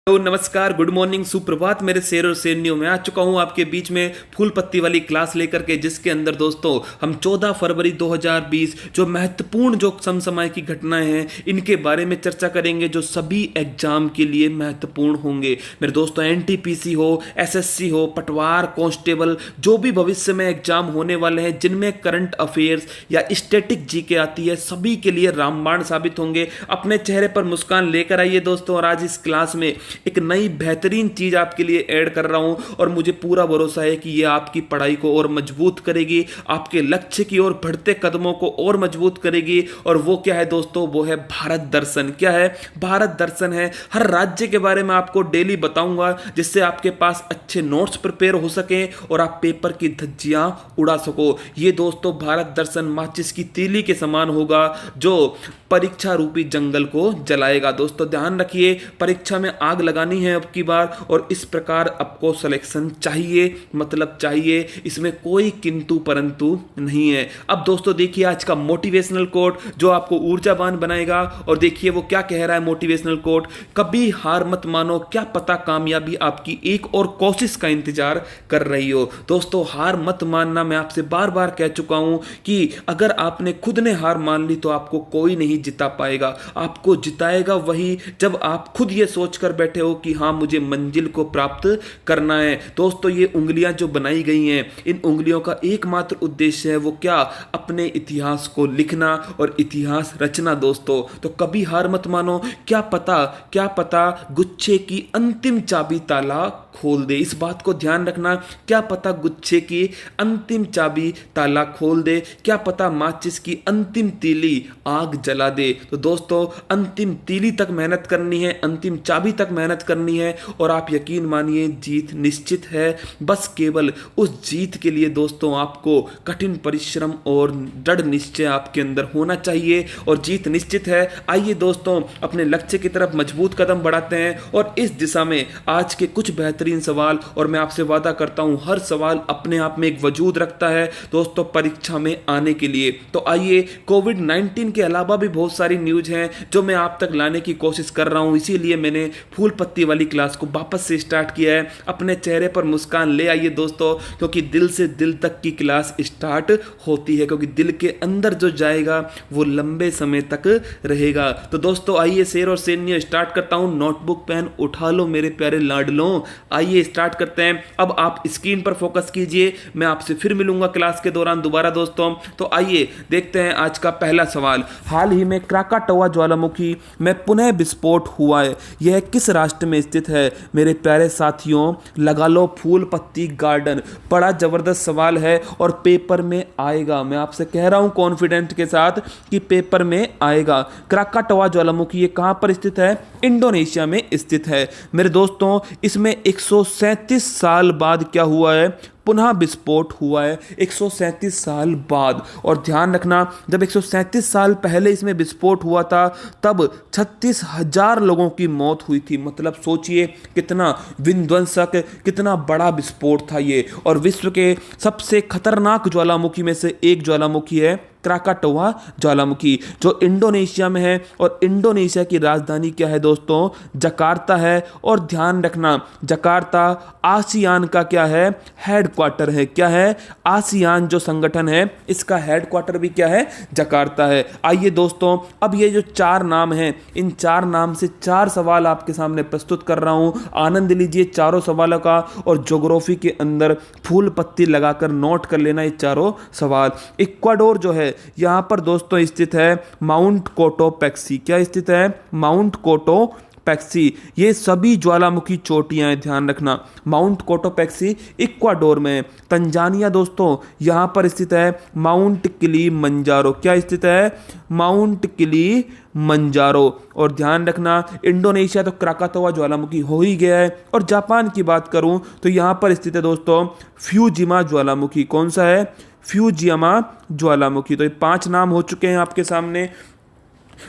तो नमस्कार, good morning, सुप्रभात मेरे शेर और शेरनियों। मैं आ चुका हूं आपके बीच में फूल पत्ती वाली क्लास लेकर के, जिसके अंदर दोस्तों हम 14 फरवरी 2020 जो महत्वपूर्ण जो समसामयिक की घटनाएं हैं इनके बारे में चर्चा करेंगे, जो सभी एग्जाम के लिए महत्वपूर्ण होंगे। मेरे दोस्तों, एनटीपीसी हो, एसएससी हो, पटवार, कांस्टेबल, जो भी भविष्य में एग्जाम होने वाले हैं जिनमें करंट अफेयर्स या स्टैटिक जीके आती है, सभी के लिए रामबाण साबित होंगे। अपने चेहरे पर मुस्कान लेकर आइए दोस्तों। और आज इस क्लास में एक नई बेहतरीन चीज आपके लिए ऐड कर रहा हूं और मुझे पूरा भरोसा है कि यह आपकी पढ़ाई को और मजबूत करेगी, आपके लक्ष्य की ओर बढ़ते कदमों को और मजबूत करेगी। और वो क्या है दोस्तों? वो है भारत दर्शन। क्या है? भारत दर्शन है। हर राज्य के बारे में आपको डेली बताऊंगा, जिससे आपके पास अच्छे नोट्स प्रिपेयर हो सके और आप पेपर की धज्जियां उड़ा सको। ये दोस्तों भारत दर्शन माचिस की तीली के समान होगा, जो परीक्षा रूपी जंगल को जलाएगा। दोस्तों ध्यान रखिए, परीक्षा में आग लगानी है अब की बार, और इस प्रकार आपको सिलेक्शन चाहिए, मतलब चाहिए। इसमें कोई किंतु परंतु नहीं है। अब दोस्तों देखिए आज का मोटिवेशनल कोट जो आपको ऊर्जावान बनाएगा। और देखिए वो क्या कह रहा है मोटिवेशनल कोट: कभी हार मत मानो, क्या पता कामयाबी आपकी एक और कोशिश का इंतजार कर रही हो। दोस्तों हार मत मानना, मैं आपसे बार बार कह चुका हूं कि अगर आपने खुद ने हार मान ली तो आपको कोई नहीं जिता पाएगा। आपको जिताएगा वही जब आप खुद ये सोचकर बैठे हो कि हाँ मुझे मंजिल को प्राप्त करना है। दोस्तों ये उंगलियां जो बनाई गई हैं, इन उंगलियों का एकमात्र उद्देश्य है वो क्या? अपने इतिहास को लिखना और इतिहास रचना। दोस्तों तो कभी हार मत मानो, क्या पता गुच्छे की अंतिम चाबी ताला खोल दे। इस बात को ध्यान रखना, क्या पता गुच्छे की अंतिम चाबी ताला खोल दे, क्या पता माचिस की अंतिम तीली आग जला दे। तो दोस्तों अंतिम तीली तक मेहनत करनी है, अंतिम चाबी तक मेहनत करनी है, और आप यकीन मानिए जीत निश्चित है। बस केवल उस जीत के लिए दोस्तों आपको कठिन परिश्रम और दृढ़ निश्चय आपके अंदर होना चाहिए, और जीत निश्चित है। आइए दोस्तों अपने लक्ष्य की तरफ मजबूत कदम बढ़ाते हैं, और इस दिशा में आज के कुछ बेहतरीन सवाल, और मैं आपसे वादा करता हूं हर सवाल अपने आप में एक वजूद रखता है दोस्तों परीक्षा में आने के लिए। तो आइए, कोविड-19 के अलावा भी बहुत सारी न्यूज हैं जो मैं आप तक लाने की कोशिश कर रहा हूं, इसीलिए मैंने फूल पत्ती वाली क्लास को वापस से स्टार्ट किया है। अपने चेहरे पर मुस्कान ले आइए दोस्तों, क्योंकि दिल से दिल तक की क्लास स्टार्ट होती है, क्योंकि दिल के अंदर जो जाएगा वो लंबे समय तक रहेगा। तो दोस्तों आइए शेर और शेरनियों स्टार्ट करता हूं। नोटबुक पेन उठा लो मेरे प्यारे लाडलों, आइए स्टार्ट करते हैं। अब आप स्क्रीन पर फोकस कीजिए, मैं आपसे फिर मिलूंगा क्लास के दौरान दोबारा दोस्तों। तो आइए देखते हैं आज का पहला सवाल। हाल ही में क्राकाटोआ ज्वालामुखी में पुनः विस्फोट हुआ है, यह किस राष्ट्र में स्थित है? मेरे प्यारे साथियों लगा लो फूल पत्ती गार्डन। बड़ा जबरदस्त सवाल है और पेपर में आएगा, मैं आपसे कह रहा हूं कॉन्फिडेंट के साथ कि पेपर में आएगा। क्राकाटोआ ज्वालामुखी ये कहां पर स्थित है? इंडोनेशिया में स्थित है। मेरे दोस्तों इसमें 137 साल बाद क्या हुआ है? पुनः विस्फोट हुआ है 137 साल बाद। और ध्यान रखना, जब 137 साल पहले इसमें विस्फोट हुआ था तब 36,000 लोगों की मौत हुई थी। मतलब सोचिए कितना विध्वंसक, कितना बड़ा विस्फोट था ये। और विश्व के सबसे खतरनाक ज्वालामुखी में से एक ज्वालामुखी है क्राकाटोआ ज्वालामुखी, जो इंडोनेशिया में है। और इंडोनेशिया की राजधानी क्या है दोस्तों? जकार्ता है। और ध्यान रखना, जकार्ता आसियान का क्या है? हेडक्वार्टर है। क्या है? आसियान जो संगठन है इसका हेडक्वार्टर भी क्या है? जकार्ता है। आइए दोस्तों अब ये जो चार नाम हैं, इन चार नाम से चार सवाल आपके सामने प्रस्तुत कर रहा हूं। आनंद लीजिए चारों सवालों का, और ज्योग्राफी के अंदर फूल पत्ती लगाकर नोट कर लेना ये चारों सवाल। इक्वाडोर जो है यहां पर दोस्तों स्थित है माउंट कोटोपेक्सी। क्या स्थित है? Mount Cotopaxi. ये सभी ज्वालामुखी चोटियां हैं, ध्यान रखना। माउंट कोटोपेक्सी इक्वाडोर में। तंजानिया दोस्तों यहां पर स्थित है माउंट किलिमंजारो। क्या स्थित है? Mount Kilimanjaro. और ध्यान रखना इंडोनेशिया तो क्राकातोआ ज्वालामुखी हो ही गया है। और जापान की बात करूं तो यहां पर स्थित है दोस्तों फ्यूजिमा ज्वालामुखी। कौन सा है? फ्यूजियामा ज्वालामुखी। तो ये 5 नाम हो चुके हैं आपके सामने।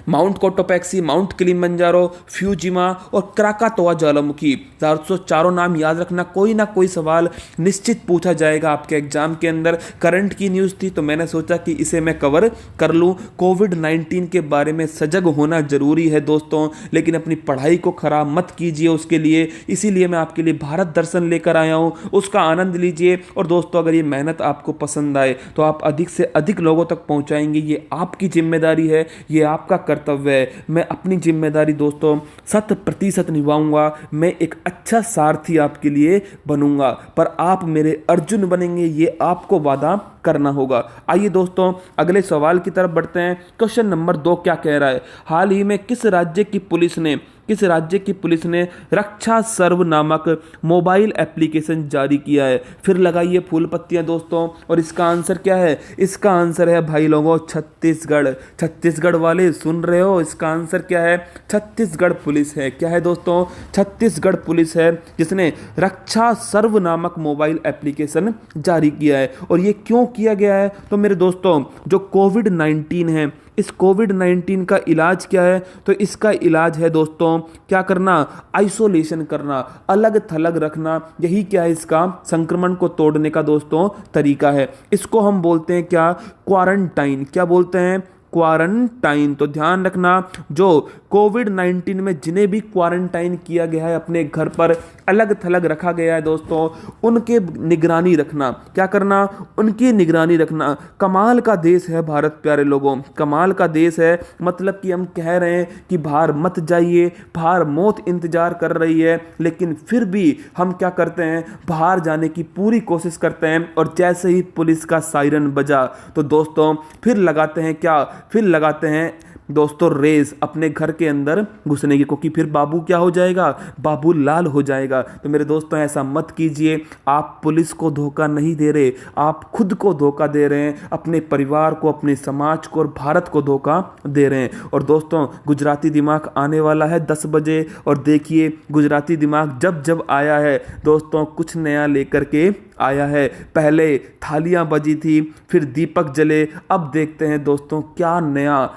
माउंट कोटोपैक्सी, माउंट किलिमंजारो, फ्यूजिमा और क्राकातोआ ज्वालामुखी। दोस्तों चारों नाम याद रखना, कोई ना कोई सवाल निश्चित पूछा जाएगा आपके एग्जाम के अंदर। करंट की न्यूज़ थी तो मैंने सोचा कि इसे मैं कवर कर लूँ। कोविड-19 के बारे में सजग होना जरूरी है दोस्तों, लेकिन अपनी पढ़ाई को खराब मत कीजिए उसके लिए। इसीलिए मैं आपके लिए भारत दर्शन लेकर आया हूँ, उसका आनंद लीजिए। और दोस्तों अगर ये मेहनत आपको पसंद आए तो आप अधिक से अधिक लोगों तक पहुँचाएंगे, ये आपकी जिम्मेदारी है, ये आपका कर्तव्य है। मैं अपनी जिम्मेदारी दोस्तों 100% निभाऊंगा। मैं एक अच्छा सारथी आपके लिए बनूंगा, पर आप मेरे अर्जुन बनेंगे, ये आपको वादा करना होगा। आइए दोस्तों अगले सवाल की तरफ बढ़ते हैं। क्वेश्चन नंबर 2 क्या कह रहा है? हाल ही में किस राज्य की पुलिस ने रक्षा सर्व नामक मोबाइल एप्लीकेशन जारी किया है? फिर लगाइए फूल पत्तियां दोस्तों, और इसका आंसर क्या है? इसका आंसर है भाई लोगों छत्तीसगढ़। छत्तीसगढ़ वाले सुन रहे हो, इसका आंसर क्या है? छत्तीसगढ़ पुलिस है। क्या है दोस्तों? छत्तीसगढ़ पुलिस है जिसने रक्षा सर्व नामक मोबाइल एप्लीकेशन जारी किया है। और ये क्यों किया गया है? तो मेरे दोस्तों जो कोविड-19 है, इस कोविड-19 का इलाज क्या है? तो इसका इलाज है दोस्तों क्या करना? आइसोलेशन करना, अलग थलग रखना। यही क्या है? इसका संक्रमण को तोड़ने का दोस्तों तरीका है। इसको हम बोलते हैं क्या? क्वारंटाइन। क्या बोलते हैं? क्वारंटाइन। तो ध्यान रखना, जो कोविड-19 में जिन्हें भी क्वारंटाइन किया गया है, अपने घर पर अलग थलग रखा गया है दोस्तों, उनके निगरानी रखना। क्या करना? उनकी निगरानी रखना। कमाल का देश है भारत प्यारे लोगों, कमाल का देश है। मतलब कि हम कह रहे हैं कि बाहर मत जाइए, बाहर मौत इंतजार कर रही है, लेकिन फिर भी हम क्या करते हैं? बाहर जाने की पूरी कोशिश करते हैं। और जैसे ही पुलिस का सायरन बजा तो दोस्तों फिर लगाते हैं क्या? फिर लगाते हैं दोस्तों रेस अपने घर के अंदर घुसने की, क्योंकि फिर बाबू क्या हो जाएगा? बाबू लाल हो जाएगा। तो मेरे दोस्तों ऐसा मत कीजिए। आप पुलिस को धोखा नहीं दे रहे, आप खुद को धोखा दे रहे हैं, अपने परिवार को, अपने समाज को और भारत को धोखा दे रहे हैं। और दोस्तों गुजराती दिमाग आने वाला है 10 बजे, और देखिए गुजराती दिमाग जब जब आया है दोस्तों कुछ नया लेकर के आया है। पहले थालियां बजी थी, फिर दीपक जले, अब देखते हैं दोस्तों क्या नया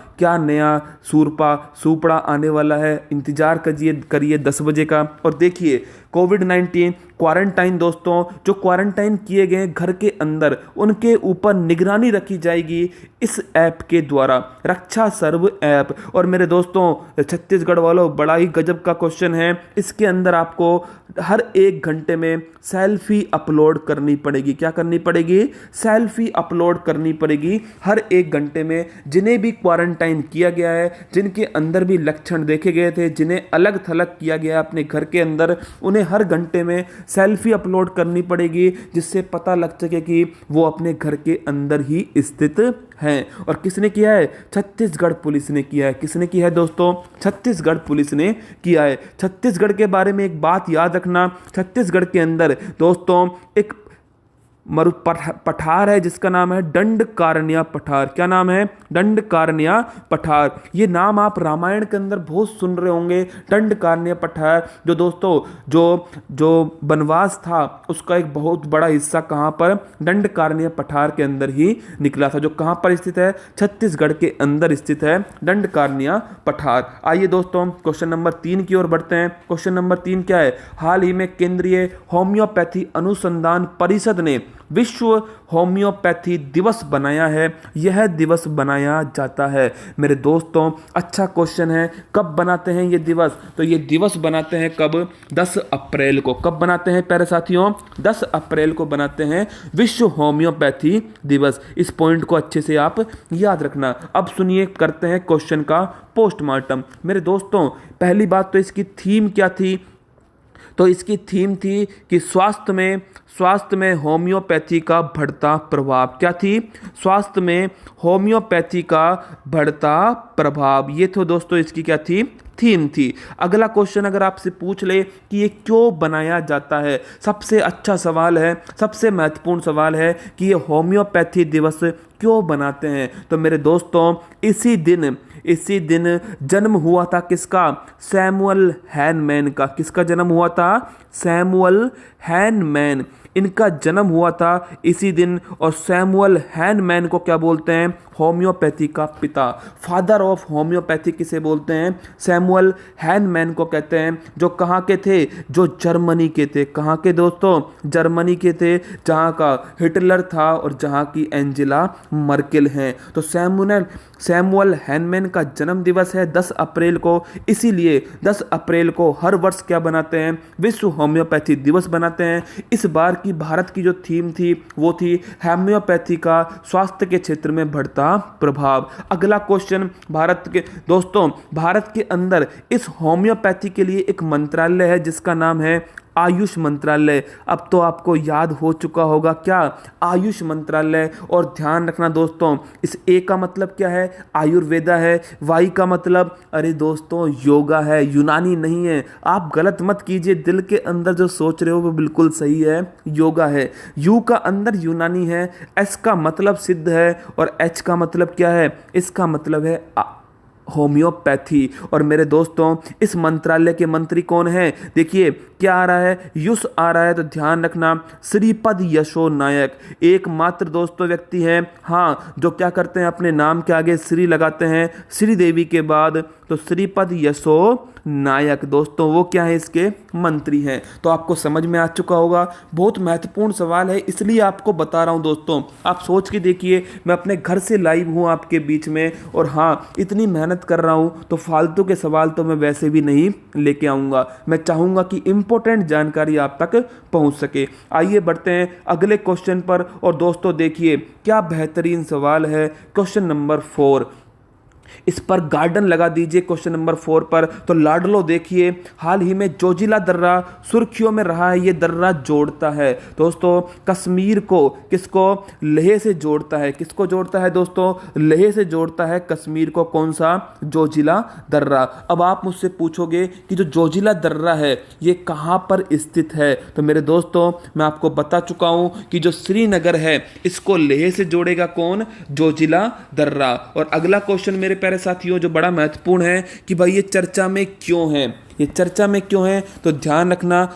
सूपड़ा आने वाला है। इंतजार करिए 10 बजे का। और देखिए कोविड-19 क्वारंटाइन दोस्तों, जो क्वारंटाइन किए गए घर के अंदर, उनके ऊपर निगरानी रखी जाएगी इस ऐप के द्वारा, रक्षा सर्व ऐप। और मेरे दोस्तों छत्तीसगढ़ वालों बड़ा ही गजब का क्वेश्चन है। इसके अंदर आपको हर 1 घंटे में सेल्फी अपलोड करनी पड़ेगी। क्या करनी पड़ेगी? सेल्फी अपलोड करनी पड़ेगी हर 1 घंटे में। जिन्हें भी क्वारंटाइन किया गया है, जिनके अंदर भी लक्षण देखे गए थे, जिन्हें अलग थलग किया गया अपने घर के अंदर, उन्हें हर घंटे में सेल्फी अपलोड करनी पड़ेगी, जिससे पता लग सके कि वो अपने घर के अंदर ही स्थित हैं। और किसने किया है? छत्तीसगढ़ पुलिस ने किया है। किसने किया है दोस्तों? छत्तीसगढ़ पुलिस ने किया है। छत्तीसगढ़ के बारे में एक बात याद रखना, छत्तीसगढ़ के अंदर दोस्तों एक पठार है जिसका नाम है दंडकारण्य पठार। क्या नाम है? दंडकारण्य पठार। ये नाम आप रामायण के अंदर बहुत सुन रहे होंगे, दंडकारण्य पठार। जो दोस्तों जो वनवास था उसका एक बहुत बड़ा हिस्सा कहाँ पर? दंडकारण्य पठार के अंदर ही निकला था, जो कहाँ पर स्थित है? छत्तीसगढ़ के अंदर स्थित है दंडकारण्य पठार। आइए दोस्तों क्वेश्चन नंबर 3 की ओर बढ़ते हैं। क्वेश्चन नंबर 3 क्या है? हाल ही में केंद्रीय होम्योपैथी अनुसंधान परिषद ने विश्व होम्योपैथी दिवस बनाया है। यह दिवस बनाया जाता है मेरे दोस्तों, अच्छा क्वेश्चन है, कब बनाते हैं ये दिवस? तो ये दिवस बनाते हैं कब? 10 अप्रैल को। कब बनाते हैं प्यारे साथियों? 10 अप्रैल को बनाते हैं विश्व होम्योपैथी दिवस। इस पॉइंट को अच्छे से आप याद रखना। अब सुनिए, करते हैं क्वेश्चन का पोस्टमार्टम। मेरे दोस्तों पहली बात तो इसकी थीम क्या थी? तो इसकी थीम थी कि स्वास्थ्य में होम्योपैथी का बढ़ता प्रभाव। क्या थी? स्वास्थ्य में होम्योपैथी का बढ़ता प्रभाव। ये तो दोस्तों इसकी क्या थी? थीम थी। अगला क्वेश्चन अगर आपसे पूछ ले कि ये क्यों बनाया जाता है, सबसे अच्छा सवाल है, सबसे महत्वपूर्ण सवाल है कि ये होम्योपैथी दिवस क्यों बनाते हैं? तो मेरे दोस्तों इसी दिन जन्म हुआ था किसका? सैमुअल हैनमैन का। किसका जन्म हुआ था? Samuel Hahnemann. इनका जन्म हुआ था इसी दिन। और सैमुअल हैनमैन को क्या बोलते हैं? होम्योपैथी का पिता, फादर ऑफ होम्योपैथी किसे बोलते हैं? सैमुअल हैनमैन को कहते हैं। जो कहाँ के थे? जो जर्मनी के थे। कहाँ के दोस्तों? जर्मनी के थे, जहाँ का हिटलर था और जहाँ की एंजेला मर्केल हैं। तो सैमुअल हैनमैन का जन्म दिवस है 10 अप्रैल को। इसीलिए 10 अप्रैल को हर वर्ष क्या बनाते हैं? विश्व होम्योपैथी दिवस बनाते हैं। इस बार की भारत की जो थीम थी वो थी होम्योपैथी का स्वास्थ्य के क्षेत्र में बढ़ता प्रभाव। अगला क्वेश्चन, भारत के अंदर इस होम्योपैथी के लिए एक मंत्रालय है जिसका नाम है आयुष मंत्रालय। अब तो आपको याद हो चुका होगा क्या? आयुष मंत्रालय। और ध्यान रखना दोस्तों, इस ए का मतलब क्या है? आयुर्वेदा है। वाई का मतलब, अरे दोस्तों, योगा है, यूनानी नहीं है। आप गलत मत कीजिए, दिल के अंदर जो सोच रहे हो वो बिल्कुल सही है, योगा है। यू का अंदर यूनानी है। एस का मतलब सिद्ध है। और एच का मतलब क्या है? इसका मतलब है होम्योपैथी। और मेरे दोस्तों, इस मंत्रालय के मंत्री कौन है? देखिए क्या आ रहा है? युष आ रहा है, तो ध्यान रखना, श्रीपद यशो नायक एकमात्र दोस्तों व्यक्ति हैं, हाँ, जो क्या करते हैं? अपने नाम के आगे श्री लगाते हैं, श्रीदेवी के बाद। तो श्रीपद यशो नायक दोस्तों वो क्या है? इसके मंत्री हैं। तो आपको समझ में आ चुका होगा। बहुत महत्वपूर्ण सवाल है, इसलिए आपको बता रहा हूं दोस्तों। आप सोच के देखिए, मैं अपने घर से लाइव हूं आपके बीच में, और हाँ, इतनी मेहनत कर रहा हूं, तो फालतू के सवाल तो मैं वैसे भी नहीं लेके आऊंगा। मैं चाहूंगा कि इंपॉर्टेंट जानकारी आप तक पहुंच सके। आइए बढ़ते हैं अगले क्वेश्चन पर। और दोस्तों देखिए क्या बेहतरीन सवाल है, क्वेश्चन नंबर 4। इस पर गार्डन लगा दीजिए क्वेश्चन नंबर 4 पर। तो लाडलो देखिए, हाल ही में जोजिला दर्रा सुर्खियों में रहा है। ये दर्रा जोड़ता है दोस्तों कश्मीर को, किसको? लेह से जोड़ता है। किसको जोड़ता है दोस्तों? लेह से जोड़ता है कश्मीर को। कौन सा? जोजिला दर्रा। अब आप मुझसे पूछोगे कि जो जोजिला दर्रा है ये कहां पर स्थित है? तो मेरे दोस्तों मैं आपको बता चुका हूं कि जो श्रीनगर है इसको लेह से जोड़ेगा कौन? जोजिला दर्रा। और अगला क्वेश्चन मेरे प्यारे साथियों जो बड़ा महत्वपूर्ण है कि भाई ये चर्चा में क्यों है? ये चर्चा में क्यों है? तो ध्यान रखना,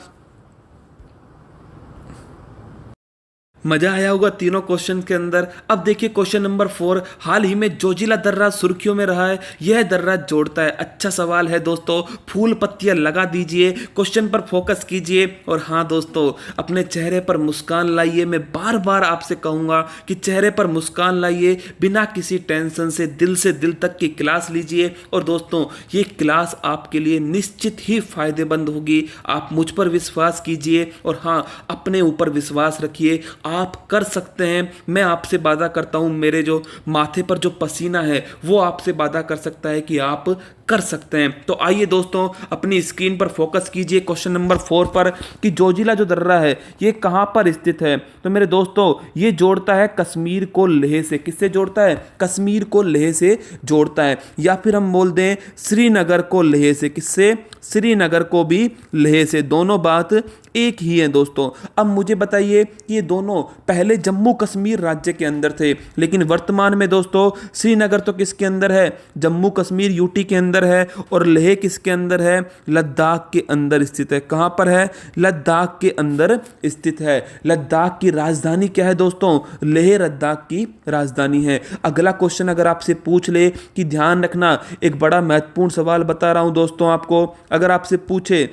मजा आया होगा तीनों क्वेश्चन के अंदर। अब देखिए क्वेश्चन नंबर 4, हाल ही में जोजिला दर्रा सुर्खियों में रहा है। यह दर्रा जोड़ता है। अच्छा सवाल है दोस्तों, फूल पत्तियां लगा दीजिए, क्वेश्चन पर फोकस कीजिए। और हाँ दोस्तों, अपने चेहरे पर मुस्कान लाइए। मैं बार बार आपसे कहूंगा कि चेहरे पर मुस्कान लाइए, बिना किसी टेंशन से दिल तक की क्लास लीजिए। और दोस्तों ये क्लास आपके लिए निश्चित ही फायदेमंद होगी। आप मुझ पर विश्वास कीजिए और हाँ, अपने ऊपर विश्वास रखिए, आप कर सकते हैं। मैं आपसे वादा करता हूं, मेरे जो माथे पर जो पसीना है वो आपसे वादा कर सकता है कि आप कर सकते हैं। तो आइए दोस्तों अपनी स्क्रीन पर फोकस कीजिए क्वेश्चन नंबर 4 पर कि जोजिला जो दर्रा है ये कहां पर स्थित है। तो मेरे दोस्तों ये जोड़ता है कश्मीर को लेह से। किससे जोड़ता है? कश्मीर को लेह से जोड़ता है। या फिर हम बोल दें श्रीनगर को लेह से। किससे? श्रीनगर को भी लेह से। दोनों बात एक ही है दोस्तों। अब मुझे बताइए कि ये दोनों पहले जम्मू कश्मीर राज्य के अंदर थे, लेकिन वर्तमान में दोस्तों श्रीनगर तो किसके अंदर है? जम्मू कश्मीर यूटी के अंदर है। और लेह किसके अंदर है? लद्दाख के अंदर स्थित है। कहां पर है? लद्दाख के अंदर स्थित है। लद्दाख की राजधानी क्या है दोस्तों? लेह लद्दाख की राजधानी है। अगला क्वेश्चन अगर आपसे पूछ ले कि ध्यान रखना, एक बड़ा महत्वपूर्ण सवाल बता रहा हूं दोस्तों आपको, अगर आपसे पूछे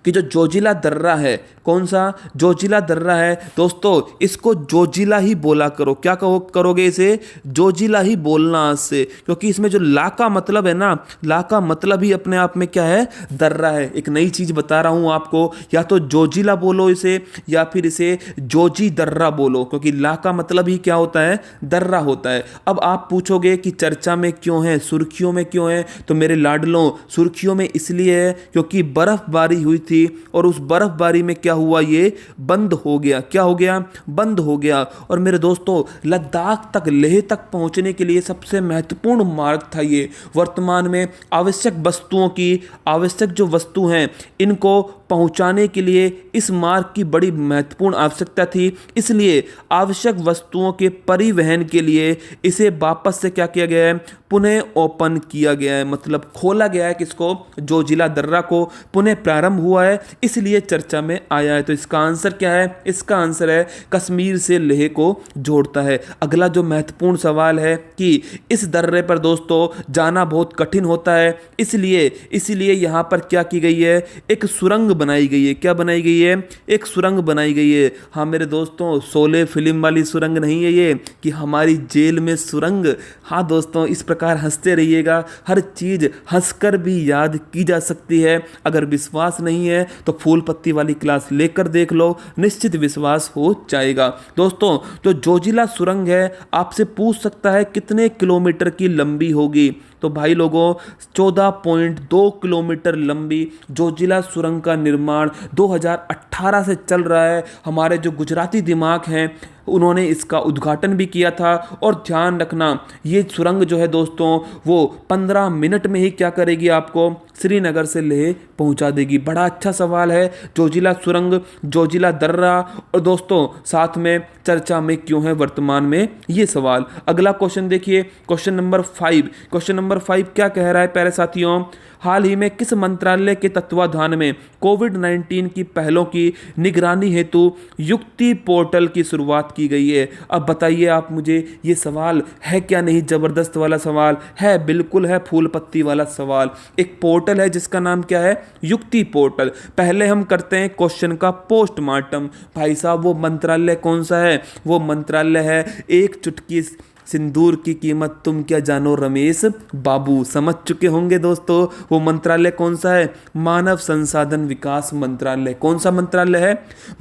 कि जो जोजिला दर्रा है, कौन सा? जोजिला दर्रा है दोस्तों, इसको जोजिला ही बोला करो। क्या करोगे इसे? जोजिला ही बोलना आज से, क्योंकि इसमें जो ला का मतलब है ना, ला का मतलब ही अपने आप में क्या है? दर्रा है। एक नई चीज बता रहा हूं आपको, या तो जोजिला बोलो इसे या फिर इसे जोजी दर्रा बोलो, क्योंकि ला का मतलब ही क्या होता है? दर्रा होता है। अब आप पूछोगे कि चर्चा में क्यों है, सुर्खियों में क्यों है? तो मेरे लाडलों, सुर्खियों में इसलिए है क्योंकि बर्फबारी हुई थी और उस बर्फबारी में क्या हुआ, ये बंद हो गया। क्या हो गया? बंद हो गया। और मेरे दोस्तों, लद्दाख तक, लेह तक पहुंचने के लिए सबसे महत्वपूर्ण मार्ग था ये। वर्तमान में आवश्यक जो वस्तु हैं, इनको पहुंचाने के लिए इस मार्ग की बड़ी महत्वपूर्ण आवश्यकता थी। इसलिए आवश्यक वस्तुओं के परिवहन के लिए इसे वापस से क्या किया गया है, पुनः ओपन किया गया है, मतलब खोला गया है। किसको? जोजिला दर्रा को पुनः प्रारंभ हुआ है, इसलिए चर्चा में आया है। तो इसका आंसर क्या है? इसका आंसर है कश्मीर से लेह को जोड़ता है। अगला जो महत्वपूर्ण सवाल है कि इस दर्रे पर दोस्तों जाना बहुत कठिन होता है, इसलिए यहां पर क्या की गई है, एक सुरंग बनाई गई है। क्या बनाई गई है? एक सुरंग बनाई गई है। हाँ मेरे दोस्तों, शोले फिल्म वाली सुरंग नहीं है ये कि हमारी जेल में सुरंग। हाँ दोस्तों, इस प्रकार हंसते रहिएगा, हर चीज हंसकर भी याद की जा सकती है। अगर विश्वास नहीं है तो फूल पत्ती वाली क्लास लेकर देख लो, निश्चित विश्वास हो जाएगा। दोस्तों, जो जोजिला सुरंग है, आपसे पूछ सकता है कितने किलोमीटर की लंबी होगी, तो भाई लोगों 14.2 किलोमीटर लंबी जोजिला सुरंग का निर्माण 2018 से चल रहा है। हमारे जो गुजराती दिमाग हैं, उन्होंने इसका उद्घाटन भी किया था। और ध्यान रखना, ये सुरंग जो है दोस्तों, वो 15 मिनट में ही क्या करेगी, आपको श्रीनगर से लेह पहुंचा देगी। बड़ा अच्छा सवाल है, जोजिला सुरंग, जोजिला दर्रा, और दोस्तों साथ में चर्चा में क्यों है वर्तमान में, ये सवाल। अगला क्वेश्चन देखिए, क्वेश्चन नंबर 5 क्या कह रहा है प्यारे साथियों? हाल ही में किस मंत्रालय के तत्वाधान में कोविड-19 की पहलों की निगरानी हेतु युक्ति पोर्टल की शुरुआत की गई है? अब बताइए आप मुझे, ये सवाल है क्या नहीं जबरदस्त वाला सवाल है? बिल्कुल है, फूल पत्ती वाला सवाल। एक पोर्टल है जिसका नाम क्या है? युक्ति पोर्टल। पहले हम करते हैं क्वेश्चन का पोस्टमार्टम। भाई साहब, वो मंत्रालय कौन सा है? वो मंत्रालय है एक चुटकी सिंदूर की कीमत तुम क्या जानो रमेश बाबू। समझ चुके होंगे दोस्तों, वो मंत्रालय कौन सा है? मानव संसाधन विकास मंत्रालय। कौन सा मंत्रालय है?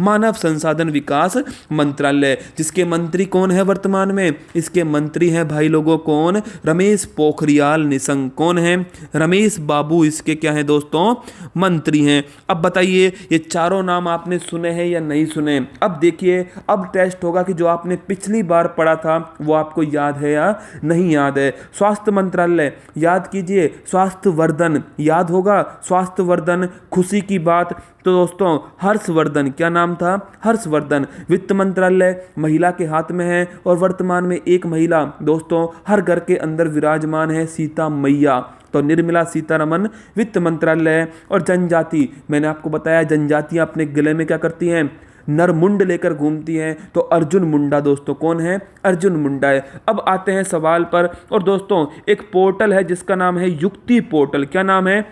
मानव संसाधन विकास मंत्रालय। जिसके मंत्री कौन है वर्तमान में? इसके मंत्री हैं भाई लोगों कौन? रमेश पोखरियाल निशंक। कौन है? रमेश बाबू इसके क्या है दोस्तों? मंत्री हैं। अब बताइए, ये चारों नाम आपने सुने हैं या नहीं सुने? अब देखिए, अब टेस्ट होगा कि जो आपने पिछली बार पढ़ा था वो आपको याद है या नहीं याद है। स्वास्थ्य मंत्रालय याद कीजिए, स्वास्थ्य वर्धन याद होगा, स्वास्थ्य वर्धन, खुशी की बात। तो दोस्तों हर्षवर्धन, क्या नाम था? हर्षवर्धन। वित्त मंत्रालय महिला के हाथ में है और वर्तमान में एक महिला दोस्तों हर घर के अंदर विराजमान है, सीता मैया। तो निर्मला सीतारमन वित्त मंत्रालय। और जनजाति, मैंने आपको बताया जनजातियां अपने गले में क्या करती हैं? नरमुंड लेकर घूमती हैं। तो अर्जुन मुंडा दोस्तों कौन है? अर्जुन मुंडा है। अब आते हैं सवाल पर। और दोस्तों एक पोर्टल है जिसका नाम है युक्ति पोर्टल। क्या नाम है?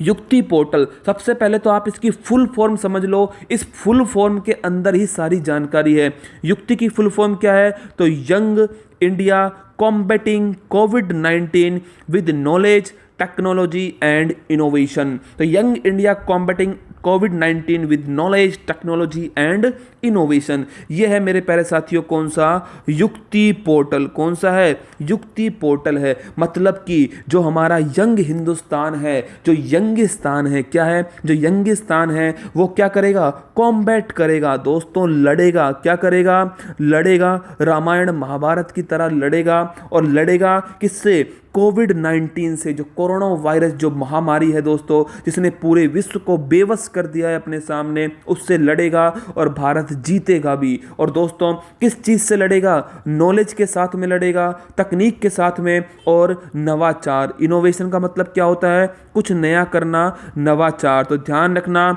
युक्ति पोर्टल। सबसे पहले तो आप इसकी फुल फॉर्म समझ लो, इस फुल फॉर्म के अंदर ही सारी जानकारी है। युक्ति की फुल फॉर्म क्या है? तो यंग इंडिया कॉम्बैटिंग कोविड-19 with knowledge, technology and innovation. तो यंग इंडिया कॉम्बैटिंग कोविड-19 with knowledge, technology and innovation. ये है मेरे प्यारे साथियों कौन सा? युक्ति पोर्टल। कौन सा है? युक्ति पोर्टल है। मतलब कि जो हमारा यंग हिंदुस्तान है, जो यंगिस्तान है, क्या है? जो यंगिस्तान है वो क्या करेगा? कॉम्बैट करेगा दोस्तों, लड़ेगा। क्या करेगा? लड़ेगा, रामायण महाभारत की तरह लड़ेगा। और लड़ेगा किससे? कोविड-19 से। जो कोरोना वायरस, जो महामारी है दोस्तों, जिसने पूरे विश्व को बेबस कर दिया है अपने सामने, उससे लड़ेगा और भारत जीतेगा भी। और दोस्तों किस चीज़ से लड़ेगा? नॉलेज के साथ में लड़ेगा, तकनीक के साथ में, और नवाचार। इनोवेशन का मतलब क्या होता है? कुछ नया करना, नवाचार। तो ध्यान रखना,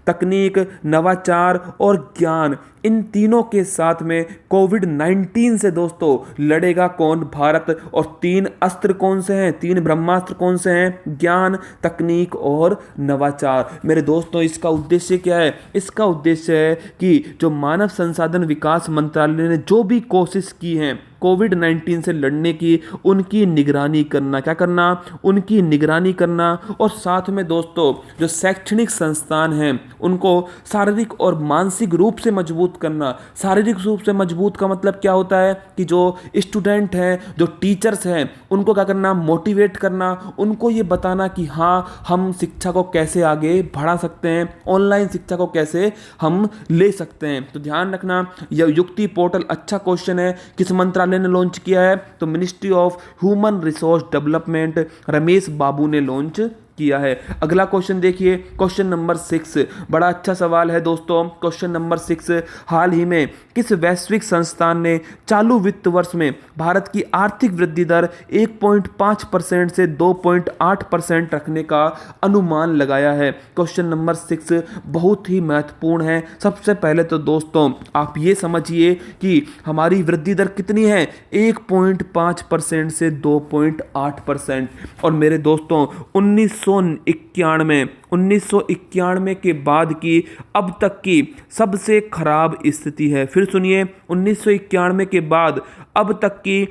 तकनीक, नवाचार और ज्ञान, इन तीनों के साथ में कोविड-19 से दोस्तों लड़ेगा कौन? भारत। और 3 अस्त्र कौन से हैं? 3 ब्रह्मास्त्र कौन से हैं? ज्ञान, तकनीक और नवाचार। मेरे दोस्तों इसका उद्देश्य क्या है? इसका उद्देश्य है कि जो मानव संसाधन विकास मंत्रालय ने जो भी कोशिश की है कोविड-19 से लड़ने की, उनकी निगरानी करना। क्या करना? उनकी निगरानी करना। और साथ में दोस्तों जो शैक्षणिक संस्थान हैं उनको शारीरिक और मानसिक रूप से मजबूत मजबूत करना। शारीरिक रूप से मजबूत का मतलब क्या होता है कि जो स्टूडेंट हैं, जो टीचर्स हैं, उनको क्या करना, मोटिवेट करना, उनको ये बताना कि हाँ हम शिक्षा को कैसे आगे बढ़ा सकते हैं, ऑनलाइन शिक्षा को कैसे हम ले सकते हैं। तो ध्यान रखना, यह युक्ति पोर्टल अच्छा क्वेश्चन है, किस मंत्रालय ने लॉन्च किया है, तो ministry of human resource development, Ramesh Babu ने लॉन्च किया है। अगला क्वेश्चन देखिए, क्वेश्चन नंबर 6, बड़ा अच्छा सवाल है दोस्तों। क्वेश्चन नंबर 6, हाल ही में किस वैश्विक संस्थान ने चालू वित्त वर्ष में भारत की आर्थिक वृद्धि दर 1.5% से 2.8% रखने का अनुमान लगाया है? क्वेश्चन नंबर 6 बहुत ही महत्वपूर्ण है। सबसे पहले तो दोस्तों आप ये समझिए कि हमारी वृद्धि दर कितनी है, 1.5% से 2.8%। और मेरे दोस्तों 1991 के बाद की अब तक की सबसे खराब स्थिति है। फिर सुनिए, 1991 के बाद अब तक की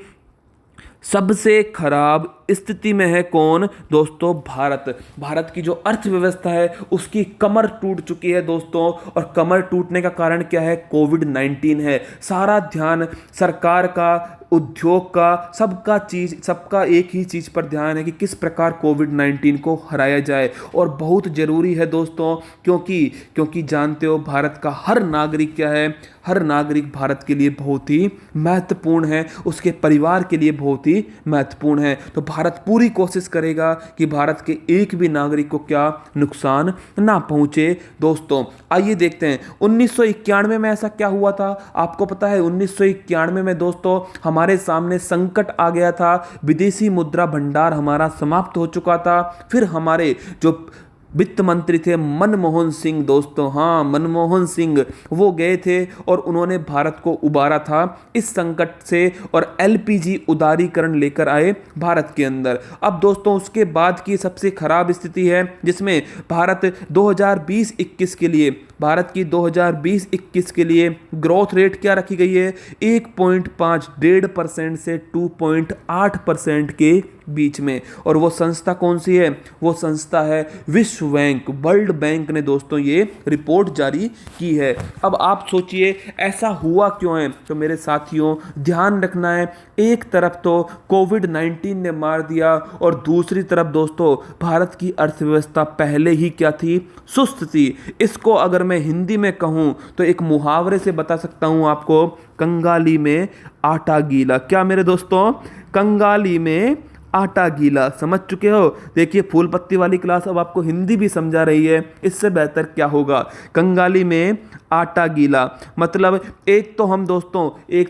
सबसे खराब स्थिति में है कौन दोस्तों? भारत। भारत की जो अर्थव्यवस्था है उसकी कमर टूट चुकी है दोस्तों। और कमर टूटने का कारण क्या है? कोविड-19 है। सारा ध्यान सरकार का, उद्योग का, सबका एक ही चीज पर ध्यान है कि किस प्रकार कोविड-19 को हराया जाए। और बहुत जरूरी है दोस्तों, क्योंकि जानते हो भारत का हर नागरिक क्या है, हर नागरिक भारत के लिए बहुत ही महत्वपूर्ण है, उसके परिवार के लिए बहुत ही महत्वपूर्ण है। तो भारत पूरी कोशिश करेगा कि भारत के एक भी नागरिक को क्या नुकसान ना पहुंचे। दोस्तों आइए देखते हैं 1991 में ऐसा क्या हुआ था। आपको पता है 1991 में दोस्तों हमारे सामने संकट आ गया था, विदेशी मुद्रा भंडार हमारा समाप्त हो चुका था। फिर हमारे जो वित्त मंत्री थे मनमोहन सिंह दोस्तों, हाँ मनमोहन सिंह, वो गए थे और उन्होंने भारत को उबारा था इस संकट से और एलपीजी उदारीकरण लेकर आए भारत के अंदर। अब दोस्तों उसके बाद की सबसे खराब स्थिति है जिसमें भारत 2020-21 के लिए, भारत की 2020-21 के लिए ग्रोथ रेट क्या रखी गई है? 1.5% से 2.8% के बीच में। और वो संस्था कौन सी है? वो संस्था है विश्व बैंक, वर्ल्ड बैंक ने दोस्तों ये रिपोर्ट जारी की है। अब आप सोचिए ऐसा हुआ क्यों है? तो मेरे साथियों ध्यान रखना है, एक तरफ तो कोविड-19 ने मार दिया और दूसरी तरफ दोस्तों भारत की अर्थव्यवस्था पहले ही क्या थी? सुस्त थी। इसको अगर मैं हिंदी में कहूं तो एक मुहावरे से बता सकता हूं आपको, कंगाली में आटा गीला। क्या मेरे दोस्तों? कंगाली में आटा गीला। समझ चुके हो? देखिए फूल पत्ती वाली क्लास अब आपको हिंदी भी समझा रही है, इससे बेहतर क्या होगा? कंगाली में आटा गीला मतलब एक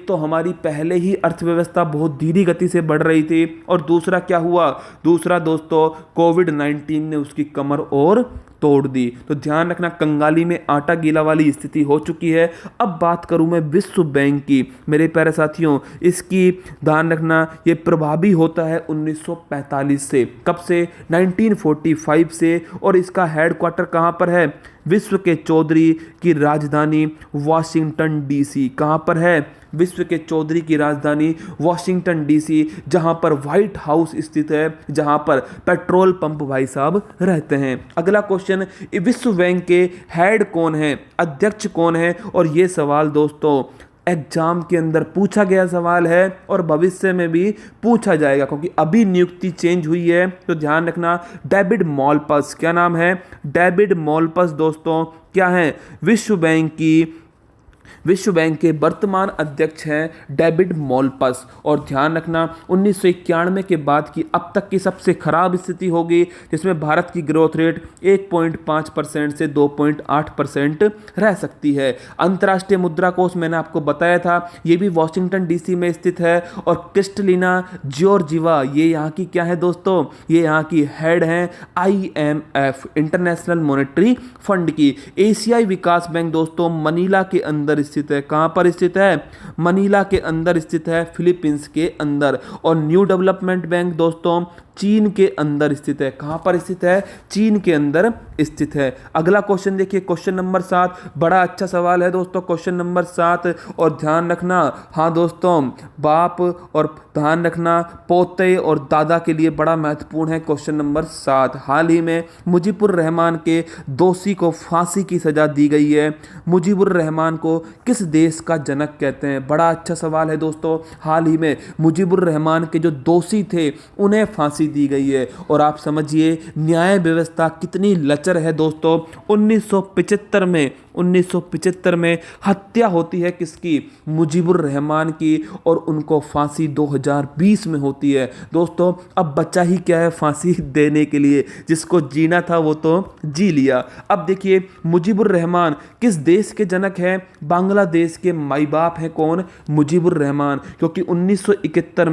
तो हमारी पहले ही अर्थव्यवस्था बहुत धीमी गति से बढ़ रही थी और दूसरा क्या हुआ? दूसरा दोस्तों कोविड-19 ने उसकी कमर और तोड़ दी। तो ध्यान रखना कंगाली में आटा गीला वाली स्थिति हो चुकी है। अब बात करूं मैं विश्व बैंक की, मेरे प्यारे साथियों इसकी ध्यान रखना, ये प्रभावी होता है 1945 से। कब से? 1945 से। और इसका हेडक्वार्टर कहां पर है? विश्व के चौधरी की राजधानी वाशिंगटन डीसी। कहां पर है? विश्व के चौधरी की राजधानी वाशिंगटन डीसी, जहां पर व्हाइट हाउस स्थित है, जहां पर पेट्रोल पंप भाई साहब रहते हैं। अगला क्वेश्चन, विश्व बैंक के हेड कौन है, अध्यक्ष कौन है? और यह सवाल दोस्तों एग्जाम के अंदर पूछा गया सवाल है और भविष्य में भी पूछा जाएगा, क्योंकि अभी नियुक्ति चेंज हुई है। तो ध्यान रखना, डेविड मॉलपस। क्या नाम है? डेविड मॉलपस दोस्तों क्या है? विश्व बैंक के वर्तमान अध्यक्ष हैं डेविड मॉलपस। और ध्यान रखना 1991 के बाद की अब तक की सबसे खराब स्थिति होगी, जिसमें भारत की ग्रोथ रेट 1.5% से 2.8% रह सकती है। अंतर्राष्ट्रीय मुद्रा कोष मैंने आपको बताया था, ये भी वॉशिंगटन डीसी में स्थित है। और क्रिस्टलिना जॉर्जिवा, ये यहाँ की क्या है दोस्तों? ये यहाँ की हेड हैं IMF, इंटरनेशनल मॉनेटरी फंड की। एशियाई विकास बैंक दोस्तों मनीला के अंदर स्थित है। कहां पर स्थित है? मनीला के अंदर स्थित है, फिलीपींस के अंदर। और न्यू डेवलपमेंट बैंक दोस्तों चीन के अंदर स्थित है। कहां पर स्थित है? चीन के अंदर स्थित है। अगला क्वेश्चन देखिए, क्वेश्चन नंबर 7, बड़ा अच्छा सवाल है दोस्तों क्वेश्चन नंबर 7। और ध्यान रखना, हाँ दोस्तों बाप और ध्यान रखना पोते और दादा के लिए बड़ा महत्वपूर्ण है क्वेश्चन नंबर 7। हाल ही में मुजीबुर रहमान के दोषी को फांसी की सजा दी गई है। मुजीबुर रहमान को किस देश का जनक कहते हैं? बड़ा अच्छा सवाल है दोस्तों। हाल ही में मुजीबुर रहमान के जो दोषी थे उन्हें फांसी दी गई है। और आप समझिए न्याय व्यवस्था कितनी लचर है दोस्तों। 1975 में हत्या होती है किसकी? मुजीबुर रहमान की, और उनको फांसी 2020 में होती है दोस्तों। अब बचा ही क्या है फांसी देने के लिए? जिसको जीना था वो तो जी लिया। अब देखिए मुजीबुर रहमान किस देश के जनक हैं? बांग्लादेश के माई बाप हैं कौन? मुजीबुर रहमान। क्योंकि 1971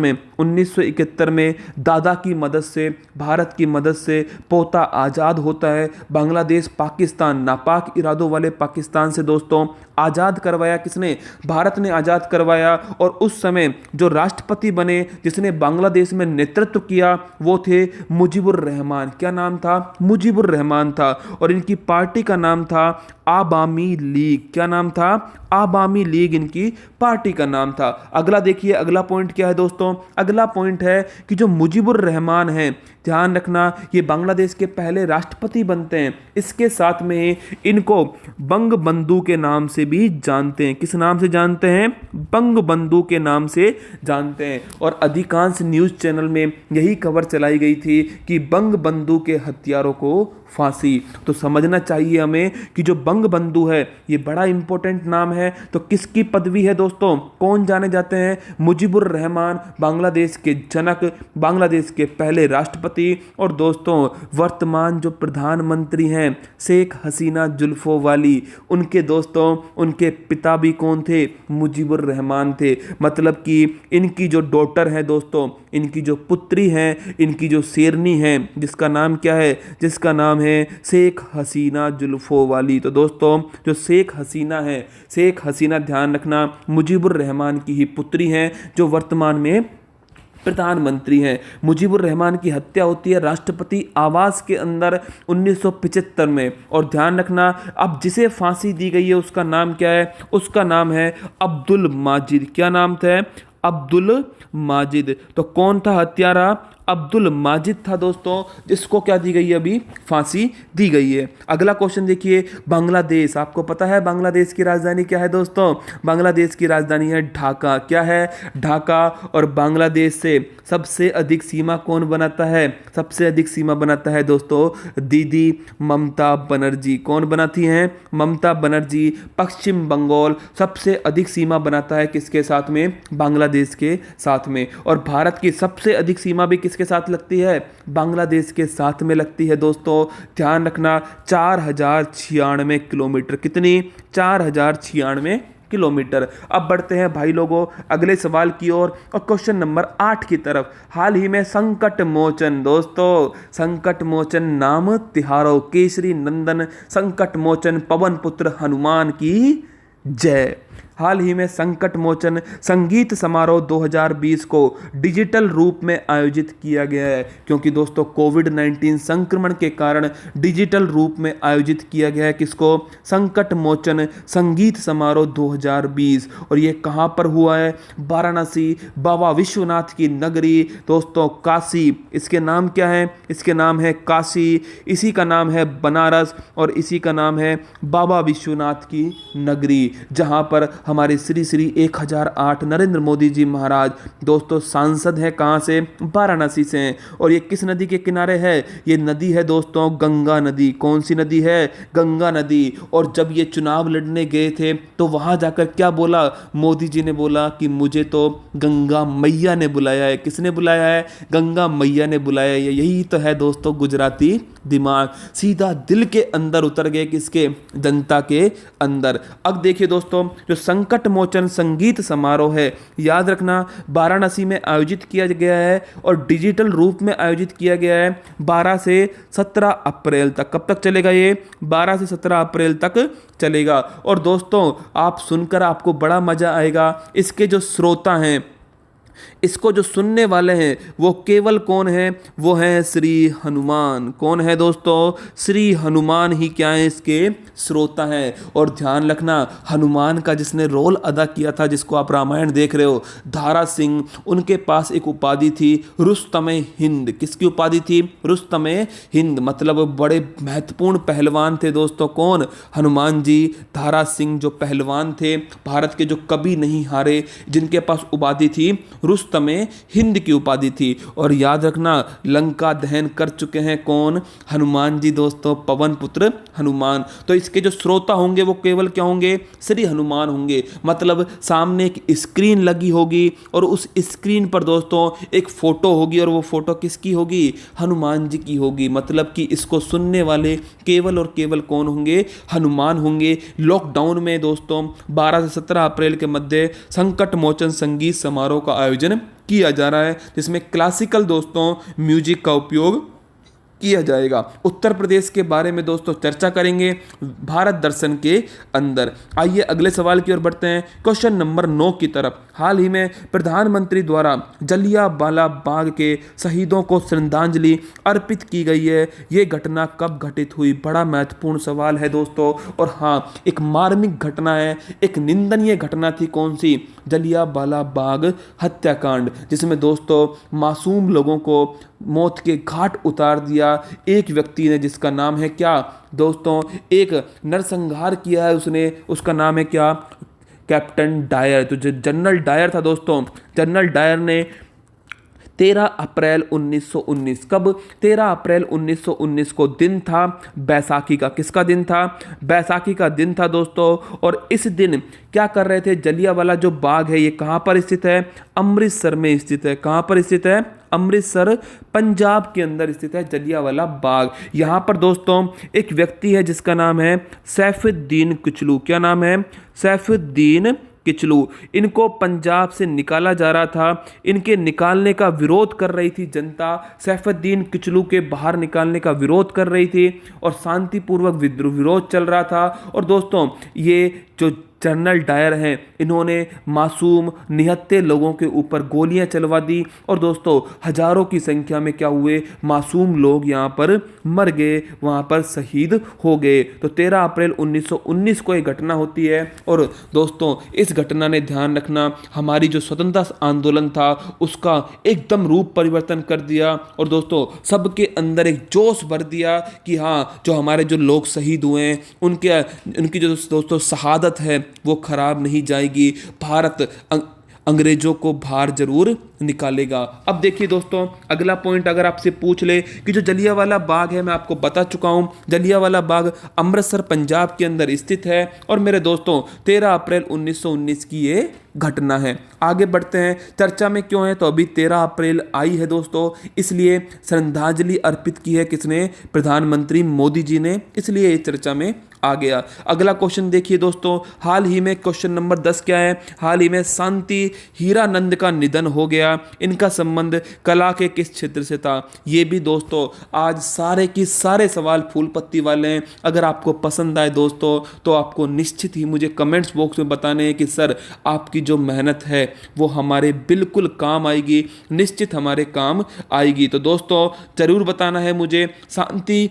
में दादा की मदद से, भारत की मदद से पोता आज़ाद होता है। बांग्लादेश पाकिस्तान, नापाक इरादों वाले पाकिस्तान से दोस्तों आज़ाद करवाया किसने? भारत ने आज़ाद करवाया। और उस समय जो राष्ट्रपति बने, जिसने बांग्लादेश में नेतृत्व किया, वो थे मुजीबुर रहमान। क्या नाम था? मुजीबुर रहमान था। और इनकी पार्टी का नाम था आवामी लीग। क्या नाम था? आवामी लीग इनकी पार्टी का नाम था। अगला देखिए, अगला पॉइंट क्या है दोस्तों? अगला पॉइंट है कि जो मुजीबुर रहमान हैं, ध्यान रखना, ये बांग्लादेश के पहले राष्ट्रपति बनते हैं। इसके साथ में इनको बंग बंधु के नाम से भी जानते हैं। किस नाम से जानते हैं? बंग बंधु के नाम से जानते हैं। और अधिकांश न्यूज़ चैनल में यही खबर चलाई गई थी कि बंग बंधु के हत्यारों को फांसी। तो समझना चाहिए हमें कि जो बंग बंधु है ये बड़ा इंपॉर्टेंट नाम है। तो किसकी पदवी है दोस्तों? कौन जाने जाते हैं? मुजीबुर रहमान, बांग्लादेश के जनक, बांग्लादेश के पहले राष्ट्रपति। और दोस्तों वर्तमान जो प्रधानमंत्री हैं शेख हसीना जुल्फो वाली, उनके दोस्तों उनके पिता भी कौन थे? मुजीबुर रहमान थे। मतलब कि इनकी जो डॉटर है दोस्तों, इनकी जो पुत्री हैं, इनकी जो शेरनी है, जिसका नाम क्या है? जिसका नाम है शेख हसीना जुल्फो वाली। तो दोस्तों जो शेख हसीना है, शेख हसीना ध्यान रखना मुजीबुर रहमान की ही पुत्री हैं, जो वर्तमान में प्रधानमंत्री हैं। मुजीबुर रहमान की हत्या होती है राष्ट्रपति आवास के अंदर 1975 में। और ध्यान रखना, अब जिसे फांसी दी गई है उसका नाम क्या है? उसका नाम है अब्दुल माजिद। क्या नाम था? अब्दुल माजिद। तो कौन था हत्यारा? अब्दुल माजिद था दोस्तों, जिसको क्या दी गई है? अभी फांसी दी गई है। अगला क्वेश्चन देखिए, बांग्लादेश। आपको पता है बांग्लादेश की राजधानी क्या है दोस्तों? बांग्लादेश की राजधानी है ढाका। क्या है? ढाका। और बांग्लादेश से सबसे अधिक सीमा कौन बनाता है? सबसे अधिक सीमा बनाता है दोस्तों दीदी ममता बनर्जी। कौन बनाती हैं? ममता बनर्जी। पश्चिम बंगाल सबसे अधिक सीमा बनाता है किसके साथ में? बांग्लादेश के साथ में। और भारत की सबसे अधिक सीमा भी किसके साथ लगती है? बांग्लादेश के साथ में लगती है दोस्तों। ध्यान रखना 4096 किलोमीटर। कितनी? 4096 किलोमीटर। अब बढ़ते हैं भाई लोगों अगले सवाल की ओर और क्वेश्चन नंबर 8 की तरफ। हाल ही में संकट मोचन दोस्तों, संकट मोचन नाम तिहारो केसरी नंदन संकट मोचन पवन पुत्र हनुमान की जय। हाल ही में संकट मोचन संगीत समारोह 2020 को डिजिटल रूप में आयोजित किया गया है। क्योंकि दोस्तों कोविड-19 संक्रमण के कारण डिजिटल रूप में आयोजित किया गया है। किसको? संकट मोचन संगीत समारोह 2020। और ये कहाँ पर हुआ है? वाराणसी, बाबा विश्वनाथ की नगरी दोस्तों, काशी। इसके नाम क्या है? इसके नाम है काशी। इसी का नाम है बनारस और इसी का नाम है बाबा विश्वनाथ की नगरी, जहाँ पर हमारे श्री श्री 1008 नरेंद्र मोदी जी महाराज दोस्तों सांसद है। कहाँ से? वाराणसी से हैं। और ये किस नदी के किनारे है? ये नदी है दोस्तों गंगा नदी। कौन सी नदी है? गंगा नदी। और जब ये चुनाव लड़ने गए थे तो वहाँ जाकर क्या बोला? मोदी जी ने बोला कि मुझे तो गंगा मैया ने बुलाया है। किसने बुलाया है? गंगा मैया ने बुलाया है। यही तो है दोस्तों गुजराती दिमाग, सीधा दिल के अंदर उतर गए। किसके? जनता के अंदर। अब देखिए दोस्तों जो संकट मोचन संगीत समारोह है, याद रखना वाराणसी में आयोजित किया गया है और डिजिटल रूप में आयोजित किया गया है 12 से 17 अप्रैल तक। कब तक चलेगा ये? 12 से 17 अप्रैल तक चलेगा। और दोस्तों आप सुनकर आपको बड़ा मजा आएगा। इसके जो श्रोता हैं, इसको जो सुनने वाले हैं वो केवल कौन है, वो है श्री हनुमान। कौन है दोस्तों, श्री हनुमान ही क्या है, इसके श्रोता हैं। और ध्यान रखना, हनुमान का जिसने रोल अदा किया था, जिसको आप रामायण देख रहे हो, धारा सिंह, उनके पास एक उपाधि थी रुस्तमे हिंद। किसकी उपाधि थी, रुस्तमे हिंद, मतलब बड़े महत्वपूर्ण पहलवान थे दोस्तों। कौन, हनुमान जी। धारा सिंह जो पहलवान थे, भारत के जो कभी नहीं हारे, जिनके पास उपाधि थी रुस्तमे हिंद की उपाधि थी। और याद रखना, लंका दहन कर चुके हैं कौन, हनुमान जी दोस्तों, पवन पुत्र हनुमान। तो इसके जो श्रोता होंगे वो केवल क्या होंगे, श्री हनुमान होंगे। मतलब सामने एक स्क्रीन लगी होगी और उस स्क्रीन पर दोस्तों एक फोटो होगी, और वो फोटो किसकी होगी, हनुमान जी की होगी। मतलब कि इसको सुनने वाले केवल और केवल कौन होंगे, हनुमान होंगे। लॉकडाउन में दोस्तों 12 से 17 अप्रैल के मध्य संकट मोचन संगीत समारोह का आयोजन किया जा रहा है, जिसमें क्लासिकल दोस्तों म्यूजिक का उपयोग किया जाएगा। उत्तर प्रदेश के बारे में दोस्तों चर्चा करेंगे भारत दर्शन के अंदर। आइए अगले सवाल की ओर बढ़ते हैं, क्वेश्चन नंबर 9 की तरफ। हाल ही में प्रधानमंत्री द्वारा जलियांवाला बाग के शहीदों को श्रद्धांजलि अर्पित की गई है, ये घटना कब घटित हुई। बड़ा महत्वपूर्ण सवाल है दोस्तों। और हाँ, एक मार्मिक घटना है, एक निंदनीय घटना थी। कौन सी, जलियांवाला बाग हत्याकांड, जिसमें दोस्तों मासूम लोगों को मौत के घाट उतार दिया एक व्यक्ति ने, जिसका नाम है क्या दोस्तों, एक नरसंहार किया है उसने, उसका नाम है क्या, कैप्टन डायर। तो जो जनरल डायर था दोस्तों, जनरल डायर ने 13 अप्रैल 1919, कब, 13 अप्रैल 1919 को दिन था बैसाखी का। किसका दिन था, बैसाखी का दिन था दोस्तों। और इस दिन क्या कर रहे थे, जलियांवाला जो बाग है ये कहाँ पर स्थित है, अमृतसर में स्थित है। कहाँ पर स्थित है, अमृतसर पंजाब के अंदर स्थित है जलियांवाला बाग। यहाँ पर दोस्तों एक व्यक्ति है जिसका नाम है सैफुद्दीन किचलू। क्या नाम है, सैफुद्दीन किचलू। इनको पंजाब से निकाला जा रहा था, इनके निकालने का विरोध कर रही थी जनता। सैफुद्दीन किचलू के बाहर निकालने का विरोध कर रही थी और शांतिपूर्वक विरोध चल रहा था। और दोस्तों ये जो जनरल डायर हैं, इन्होंने मासूम निहत्थे लोगों के ऊपर गोलियां चलवा दी। और दोस्तों हजारों की संख्या में क्या हुए, मासूम लोग यहाँ पर मर गए, वहाँ पर शहीद हो गए। तो 13 अप्रैल 1919 को एक घटना होती है। और दोस्तों इस घटना ने, ध्यान रखना, हमारी जो स्वतंत्रता आंदोलन था उसका एकदम रूप परिवर्तन कर दिया। और दोस्तों सबके अंदर एक जोश भर दिया कि हाँ, जो हमारे जो लोग शहीद हुए हैं उनकी जो दोस्तों शहादत है वो खराब नहीं जाएगी। भारत अंग्रेजों को बाहर जरूर निकालेगा। अब देखिए दोस्तों, अगला पॉइंट अगर आपसे पूछ ले कि जो जलियांवाला बाग है, मैं आपको बता चुका हूं, जलियांवाला बाग अमृतसर पंजाब के अंदर स्थित है। और मेरे दोस्तों 13 अप्रैल 1919 की ये घटना है। आगे बढ़ते हैं, चर्चा में क्यों है, तो अभी 13 अप्रैल आई है दोस्तों, इसलिए श्रद्धांजलि अर्पित की है किसने, प्रधानमंत्री मोदी जी ने, इसलिए ये चर्चा में आ गया। अगला क्वेश्चन देखिए दोस्तों, हाल ही में क्वेश्चन नंबर 10 क्या है, हाल ही में शांति हीरानंद का निधन हो गया। इनका संबंध कला के किस क्षेत्र से था। ये भी दोस्तों आज सारे की सारे सवाल फूल पत्ती वाले हैं। अगर आपको पसंद आए दोस्तों तो आपको निश्चित ही मुझे कमेंट्स बॉक्स में बताने हैं कि सर आपकी जो मेहनत है वो हमारे बिल्कुल काम आएगी, निश्चित हमारे काम आएगी। तो दोस्तों जरूर बताना है मुझे, शांति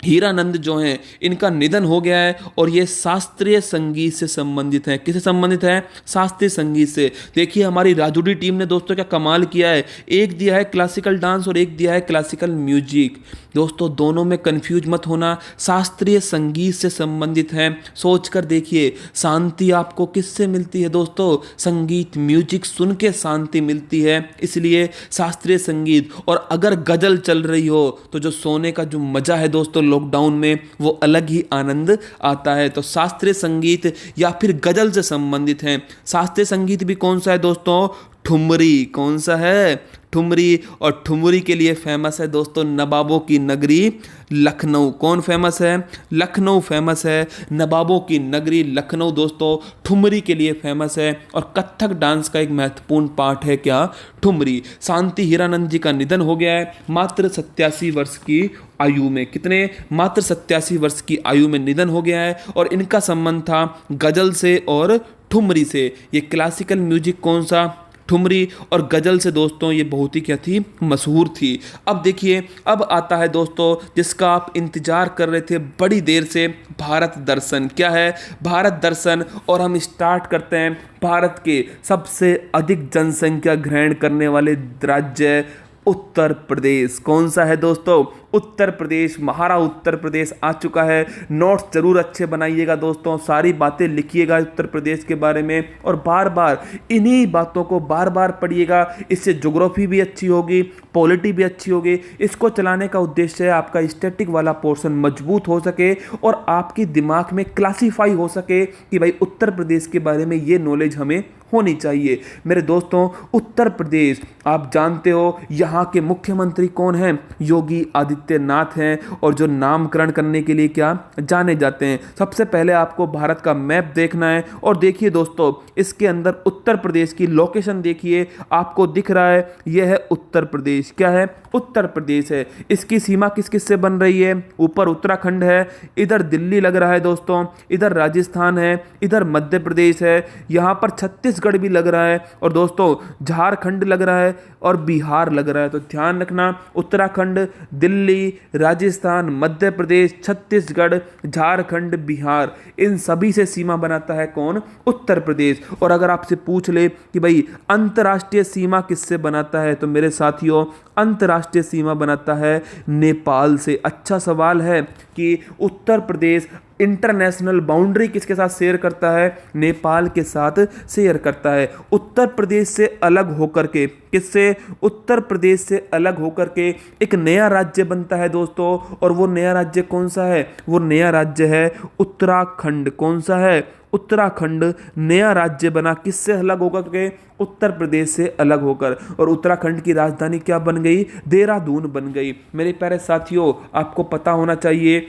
हीरानंद जो हैं इनका निधन हो गया है और ये शास्त्रीय संगीत से संबंधित हैं। किससे संबंधित है, शास्त्रीय संगीत से। देखिए हमारी राजूडी टीम ने दोस्तों क्या कमाल किया है, एक दिया है क्लासिकल डांस और एक दिया है क्लासिकल म्यूजिक। दोस्तों दोनों में कंफ्यूज मत होना, शास्त्रीय संगीत से संबंधित है। सोच कर देखिए, शांति आपको किससे मिलती है दोस्तों, संगीत म्यूजिक सुन के शांति मिलती है, इसलिए शास्त्रीय संगीत। और अगर गजल चल रही हो तो जो सोने का जो मजा है दोस्तों लॉकडाउन में, वो अलग ही आनंद आता है। तो शास्त्रीय संगीत या फिर गजल से संबंधित है। शास्त्रीय संगीत भी कौन सा है दोस्तों, ठुमरी। कौन सा है, ठुमरी। और ठुमरी के लिए फेमस है दोस्तों नवाबों की नगरी लखनऊ। कौन फेमस है, लखनऊ फेमस है, नवाबों की नगरी लखनऊ दोस्तों ठुमरी के लिए फेमस है। और कथक डांस का एक महत्वपूर्ण पार्ट है क्या, ठुमरी। शांति हीरानंद जी का निधन हो गया है मात्र 87 वर्ष की आयु में। कितने, मात्र 87 वर्ष की आयु में निधन हो गया है। और इनका संबंध था गजल से और ठुमरी से। ये क्लासिकल म्यूजिक कौन सा, ठुमरी और गजल से दोस्तों ये बहुत ही क्या थी, मशहूर थी। अब देखिए, अब आता है दोस्तों जिसका आप इंतजार कर रहे थे बड़ी देर से, भारत दर्शन। क्या है भारत दर्शन? और हम स्टार्ट करते हैं भारत के सबसे अधिक जनसंख्या ग्रहण करने वाले राज्य उत्तर प्रदेश। कौन सा है दोस्तों? उत्तर प्रदेश। हमारा उत्तर प्रदेश आ चुका है। नोट्स जरूर अच्छे बनाइएगा दोस्तों, सारी बातें लिखिएगा उत्तर प्रदेश के बारे में, और बार बार इन्हीं बातों को बार बार पढ़िएगा। इससे ज्योग्राफी भी अच्छी होगी, पॉलिटी भी अच्छी होगी। इसको चलाने का उद्देश्य है आपका स्टैटिक वाला पोर्शन मजबूत हो सके और आपके दिमाग में क्लासीफाई हो सके कि भाई उत्तर प्रदेश के बारे में ये नॉलेज हमें होनी चाहिए। मेरे दोस्तों, उत्तर प्रदेश आप जानते हो यहाँ के मुख्यमंत्री कौन हैं? योगी आदित्यनाथ हैं, और जो नामकरण करने के लिए क्या जाने जाते हैं। सबसे पहले आपको भारत का मैप देखना है, और देखिए दोस्तों इसके अंदर उत्तर प्रदेश की लोकेशन देखिए, आपको दिख रहा है यह है उत्तर प्रदेश। क्या है? उत्तर प्रदेश है। इसकी सीमा किस किस से बन रही है? ऊपर उत्तराखंड है, इधर दिल्ली लग रहा है दोस्तों, इधर राजस्थान है, इधर मध्य प्रदेश है, यहाँ पर छत्तीसगढ़ भी लग रहा है, और दोस्तों झारखंड लग रहा है और बिहार लग रहा है। तो ध्यान रखना, उत्तराखंड, दिल्ली, राजस्थान, मध्य प्रदेश, छत्तीसगढ़, झारखंड, बिहार, इन सभी से सीमा बनाता है कौन? उत्तर प्रदेश। और अगर आपसे पूछ ले कि भाई अंतर्राष्ट्रीय सीमा किससे बनाता है, तो मेरे साथियों अंतर्राष्ट्रीय सीमा बनाता है नेपाल से। अच्छा सवाल है कि उत्तर प्रदेश इंटरनेशनल बाउंड्री किसके साथ शेयर करता है? नेपाल के साथ शेयर करता है। उत्तर प्रदेश से अलग होकर के, किससे? उत्तर प्रदेश से अलग होकर के एक नया राज्य बनता है दोस्तों, और वो नया राज्य कौन सा है? वो नया राज्य है उत्तराखंड। कौन सा है? उत्तराखंड नया राज्य बना, किससे अलग होकर के? उत्तर प्रदेश से अलग होकर। और उत्तराखंड की राजधानी क्या बन गई? देहरादून बन गई। मेरे प्यारे साथियों, आपको पता होना चाहिए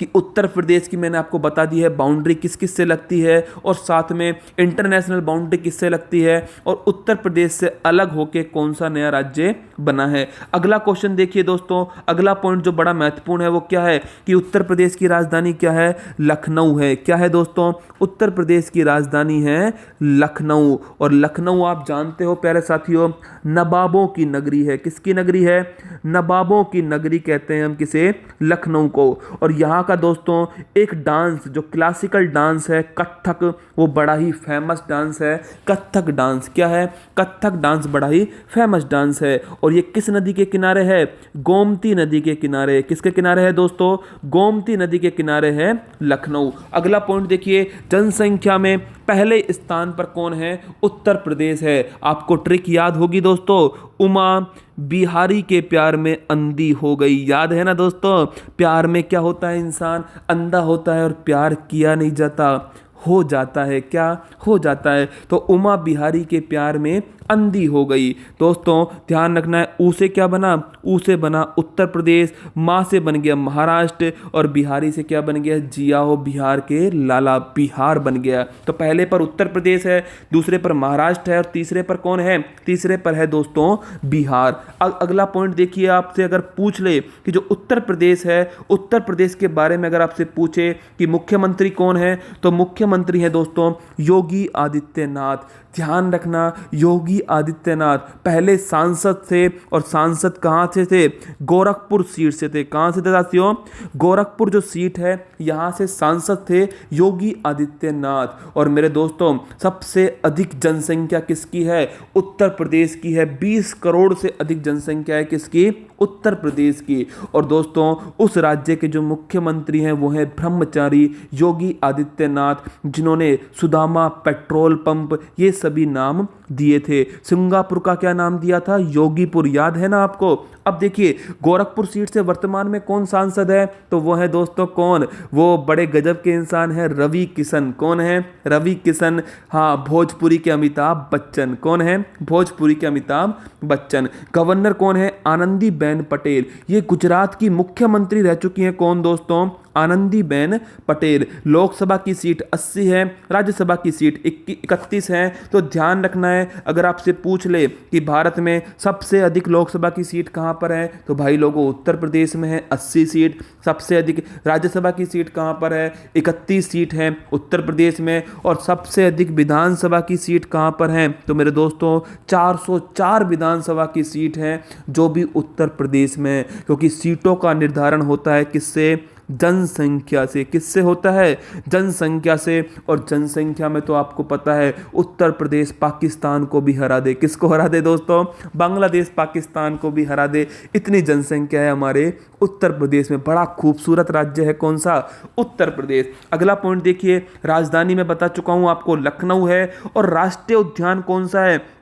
कि उत्तर प्रदेश की मैंने आपको बता दी है बाउंड्री किस किस से लगती है, और साथ में इंटरनेशनल बाउंड्री किससे लगती है, और उत्तर प्रदेश से अलग होके कौन सा नया राज्य बना है। अगला क्वेश्चन देखिए दोस्तों, अगला पॉइंट जो बड़ा महत्वपूर्ण है वो क्या है कि उत्तर प्रदेश की राजधानी क्या है? लखनऊ है। क्या है दोस्तों? उत्तर प्रदेश की राजधानी है लखनऊ। और लखनऊ आप जानते हो प्यारे साथियों, नवाबों की नगरी है। किसकी नगरी है? नवाबों की नगरी कहते हैं हम किसे? लखनऊ को। और यहाँ का दोस्तों एक डांस जो क्लासिकल डांस है कथक, वो बड़ा ही फेमस डांस है, कथक डांस। क्या है? कथक डांस बड़ा ही फेमस डांस है। और ये किस नदी के किनारे है? गोमती नदी के किनारे। किसके किनारे है दोस्तों? गोमती नदी के किनारे है लखनऊ। अगला पॉइंट देखिए, जनसंख्या में पहले स्थान पर कौन है? उत्तर प्रदेश है। आपको ट्रिक याद होगी दोस्तों, उमा बिहारी के प्यार में अंधी हो गई। याद है ना दोस्तों? प्यार में क्या होता है? इंसान अंधा होता है, और प्यार किया नहीं जाता, हो जाता है। क्या हो जाता है? तो उमा बिहारी के प्यार में अंधी हो गई। दोस्तों ध्यान रखना है, ऊ से क्या बना? ऊ से बना उत्तर प्रदेश, माँ से बन गया महाराष्ट्र, और बिहारी से क्या बन गया? जिया हो बिहार के लाला, बिहार बन गया। तो पहले पर उत्तर प्रदेश है, दूसरे पर महाराष्ट्र है, और तीसरे पर कौन है? तीसरे पर है दोस्तों बिहार। अगला पॉइंट देखिए, आपसे अगर पूछ ले कि जो उत्तर प्रदेश है, उत्तर प्रदेश के बारे में अगर आपसे पूछे कि मुख्यमंत्री कौन है, तो मुख्यमंत्री है दोस्तों योगी आदित्यनाथ। ध्यान रखना, योगी आदित्यनाथ पहले सांसद थे, और सांसद कहाँ से थे? गोरखपुर सीट से थे। कहाँ से थे साथियों? गोरखपुर जो सीट है यहाँ से सांसद थे योगी आदित्यनाथ। और मेरे दोस्तों सबसे अधिक जनसंख्या किसकी है? उत्तर प्रदेश की है। 20 करोड़ से अधिक जनसंख्या है किसकी? उत्तर प्रदेश की। और दोस्तों उस राज्य के जो मुख्यमंत्री हैं वो हैं ब्रह्मचारी योगी आदित्यनाथ, जिन्होंने सुदामा पेट्रोल पंप ये सभी नाम दिए थे। सिंगापुर का क्या नाम दिया था? योगीपुर। याद है ना आपको? अब देखिए गोरखपुर सीट से वर्तमान में कौन सांसद है? तो वो है दोस्तों कौन? वो बड़े गजब के इंसान है, रवि किशन। कौन है? रवि किशन। हाँ, भोजपुरी के अमिताभ बच्चन। कौन है? भोजपुरी के अमिताभ बच्चन। गवर्नर कौन है? आनंदीबेन पटेल। ये गुजरात की मुख्यमंत्री रह चुकी हैं। कौन दोस्तों? आनंदीबेन पटेल। लोकसभा की सीट 80 है, राज्यसभा की सीट 31 है। तो ध्यान रखना है, अगर आपसे पूछ ले कि भारत में सबसे अधिक लोकसभा की सीट कहां पर है, तो भाई लोगों उत्तर प्रदेश में है 80 सीट। सबसे अधिक राज्यसभा की सीट कहां पर है, 31 सीट है उत्तर प्रदेश में। और सबसे अधिक विधानसभा की सीट कहां पर है, तो मेरे दोस्तों 404 विधानसभा की सीट है, जो भी उत्तर प्रदेश में है। क्योंकि सीटों का निर्धारण होता है किससे, जनसंख्या से। किससे होता है, जनसंख्या से। और जनसंख्या में तो आपको पता है उत्तर प्रदेश पाकिस्तान को भी हरा दे। किसको हरा दे दोस्तों, बांग्लादेश पाकिस्तान को भी हरा दे, इतनी जनसंख्या है हमारे उत्तर प्रदेश में। बड़ा खूबसूरत राज्य है कौन सा, उत्तर प्रदेश। अगला पॉइंट देखिए, राजधानी में बता चुका हूं आपको लखनऊ है। और राष्ट्रीय उद्यान कौन सा है,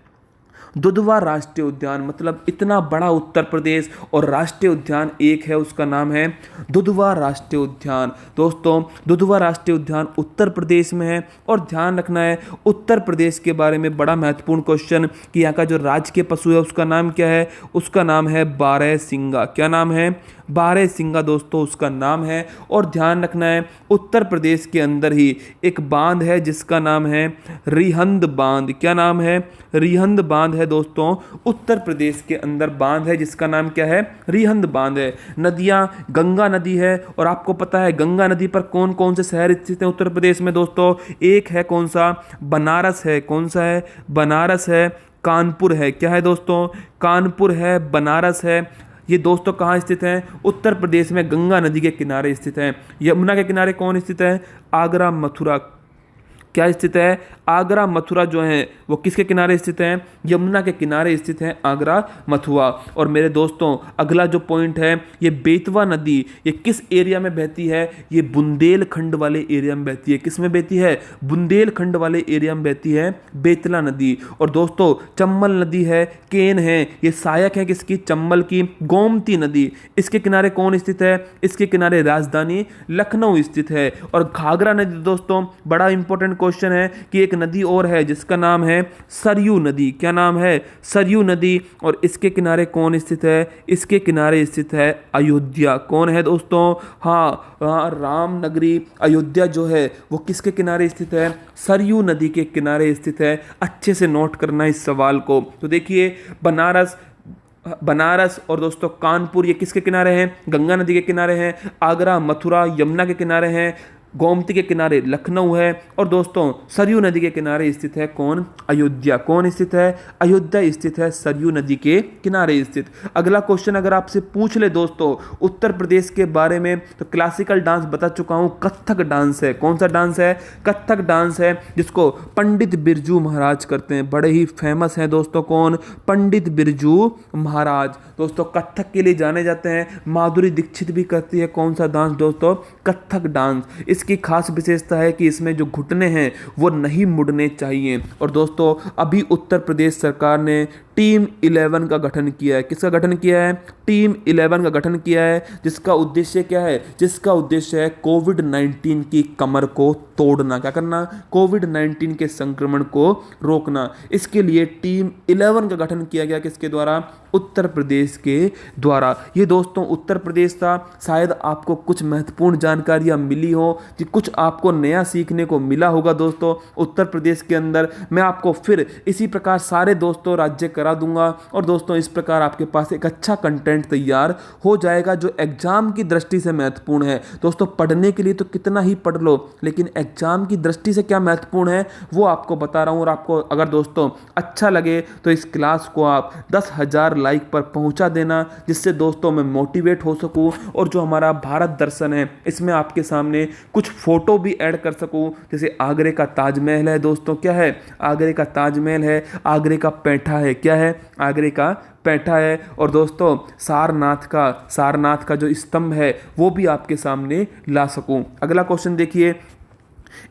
दुधवा राष्ट्रीय उद्यान। मतलब इतना बड़ा उत्तर प्रदेश और राष्ट्रीय उद्यान एक है, उसका नाम है दुधवा राष्ट्रीय उद्यान। दोस्तों दुधवा राष्ट्रीय उद्यान उत्तर प्रदेश में है। और ध्यान रखना है उत्तर प्रदेश के बारे में बड़ा महत्वपूर्ण क्वेश्चन कि यहाँ का जो राजकीय पशु है उसका नाम क्या है, उसका नाम है बारहसिंगा। क्या नाम है, बारहसिंगा दोस्तों उसका नाम है। और ध्यान रखना है उत्तर प्रदेश के अंदर ही एक बांध है जिसका नाम है रिहंद बांध। क्या नाम है, रिहंद बांध है दोस्तों। उत्तर प्रदेश के अंदर बांध है जिसका नाम क्या है, रिहंद बांध है। नदियां, गंगा नदी है। और आपको पता है गंगा नदी पर कौन कौन से शहर स्थित हैं उत्तर प्रदेश में दोस्तों, एक है कौन सा, बनारस है। कौन सा है, बनारस है। कानपुर है, क्या है दोस्तों, कानपुर है, बनारस है। ये दोस्तों कहाँ स्थित हैं, उत्तर प्रदेश में गंगा नदी के किनारे स्थित हैं। यमुना के किनारे कौन स्थित है, आगरा मथुरा। क्या स्थित है, आगरा मथुरा जो है वो किसके किनारे स्थित हैं, यमुना के किनारे स्थित हैं आगरा मथुरा। और मेरे दोस्तों अगला जो पॉइंट है, ये बेतवा नदी ये किस एरिया में बहती है, ये बुंदेलखंड वाले एरिया में बहती है। किस में बहती है, बुंदेलखंड वाले एरिया में बहती है बेतला नदी। और दोस्तों चंबल नदी है, केन है, ये सहायक है किसकी, चंबल की। गोमती नदी, इसके किनारे कौन स्थित है, इसके किनारे राजधानी लखनऊ स्थित है। और घाघरा नदी दोस्तों बड़ा इंपॉर्टेंट क्वेश्चन है कि एक नदी और है जिसका नाम है सरयू नदी। क्या नाम है, सरयू नदी। और इसके किनारे कौन स्थित है, इसके किनारे स्थित है अयोध्या। कौन है दोस्तों, हाँ राम नगरी अयोध्या जो है वो किसके किनारे स्थित है, सरयू नदी के किनारे स्थित है। अच्छे से नोट करना इस सवाल को। तो देखिए बनारस और दोस्तों कानपुर ये किसके किनारे हैं, गंगा नदी के किनारे हैं। आगरा मथुरा यमुना के किनारे हैं। गोमती के किनारे लखनऊ है। और दोस्तों सरयू नदी के किनारे स्थित है कौन, अयोध्या। कौन स्थित है, अयोध्या स्थित है सरयू नदी के किनारे स्थित। अगला क्वेश्चन अगर आपसे पूछ ले दोस्तों उत्तर प्रदेश के बारे में, तो क्लासिकल डांस बता चुका हूं, कथक डांस है। कौन सा डांस है, कथक डांस है, जिसको पंडित बिरजू महाराज करते हैं। बड़े ही फेमस हैं दोस्तों, कौन, पंडित बिरजू महाराज। दोस्तों कथक के लिए जाने जाते हैं, माधुरी दीक्षित भी करती है कौन सा डांस दोस्तों, कथक डांस। इसकी खास विशेषता है कि इसमें जो घुटने हैं वो नहीं मुड़ने चाहिए। और दोस्तों अभी उत्तर प्रदेश सरकार ने टीम 11 का गठन किया है। किसका गठन किया है, टीम 11 का गठन किया है, जिसका उद्देश्य क्या है, जिसका उद्देश्य है कोविड-19 की कमर को तोड़ना। क्या करना, कोविड-19 के संक्रमण को रोकना। इसके लिए टीम 11 का गठन किया गया, किसके द्वारा, उत्तर प्रदेश के द्वारा। ये दोस्तों उत्तर प्रदेश था। शायद आपको कुछ महत्वपूर्ण जानकारियां मिली हो, कि कुछ आपको नया सीखने को मिला होगा दोस्तों उत्तर प्रदेश के अंदर। मैं आपको फिर इसी प्रकार सारे दोस्तों राज्य करा दूंगा। और दोस्तों इस प्रकार आपके पास एक अच्छा कंटेंट तैयार हो जाएगा जो एग्जाम की दृष्टि से महत्वपूर्ण है। दोस्तों पढ़ने के लिए तो कितना ही पढ़ लो, लेकिन एग्जाम की दृष्टि से क्या महत्वपूर्ण है वो आपको बता रहा हूं। और आपको अगर दोस्तों अच्छा लगे तो इस क्लास को आप 10,000 लाइक पर पहुंचा देना, जिससे दोस्तों मैं मोटिवेट हो सकूं। और जो हमारा भारत दर्शन है इसमें आपके सामने कुछ फोटो भी ऐड कर सकूं। जैसे आगरे का ताजमहल है दोस्तों, क्या है, आगरे का ताजमहल है। आगरे का पैठा है, क्या है, आगरे का पैठा है। और दोस्तों सारनाथ का जो स्तंभ है वो भी आपके सामने ला सकूं। अगला क्वेश्चन देखिए,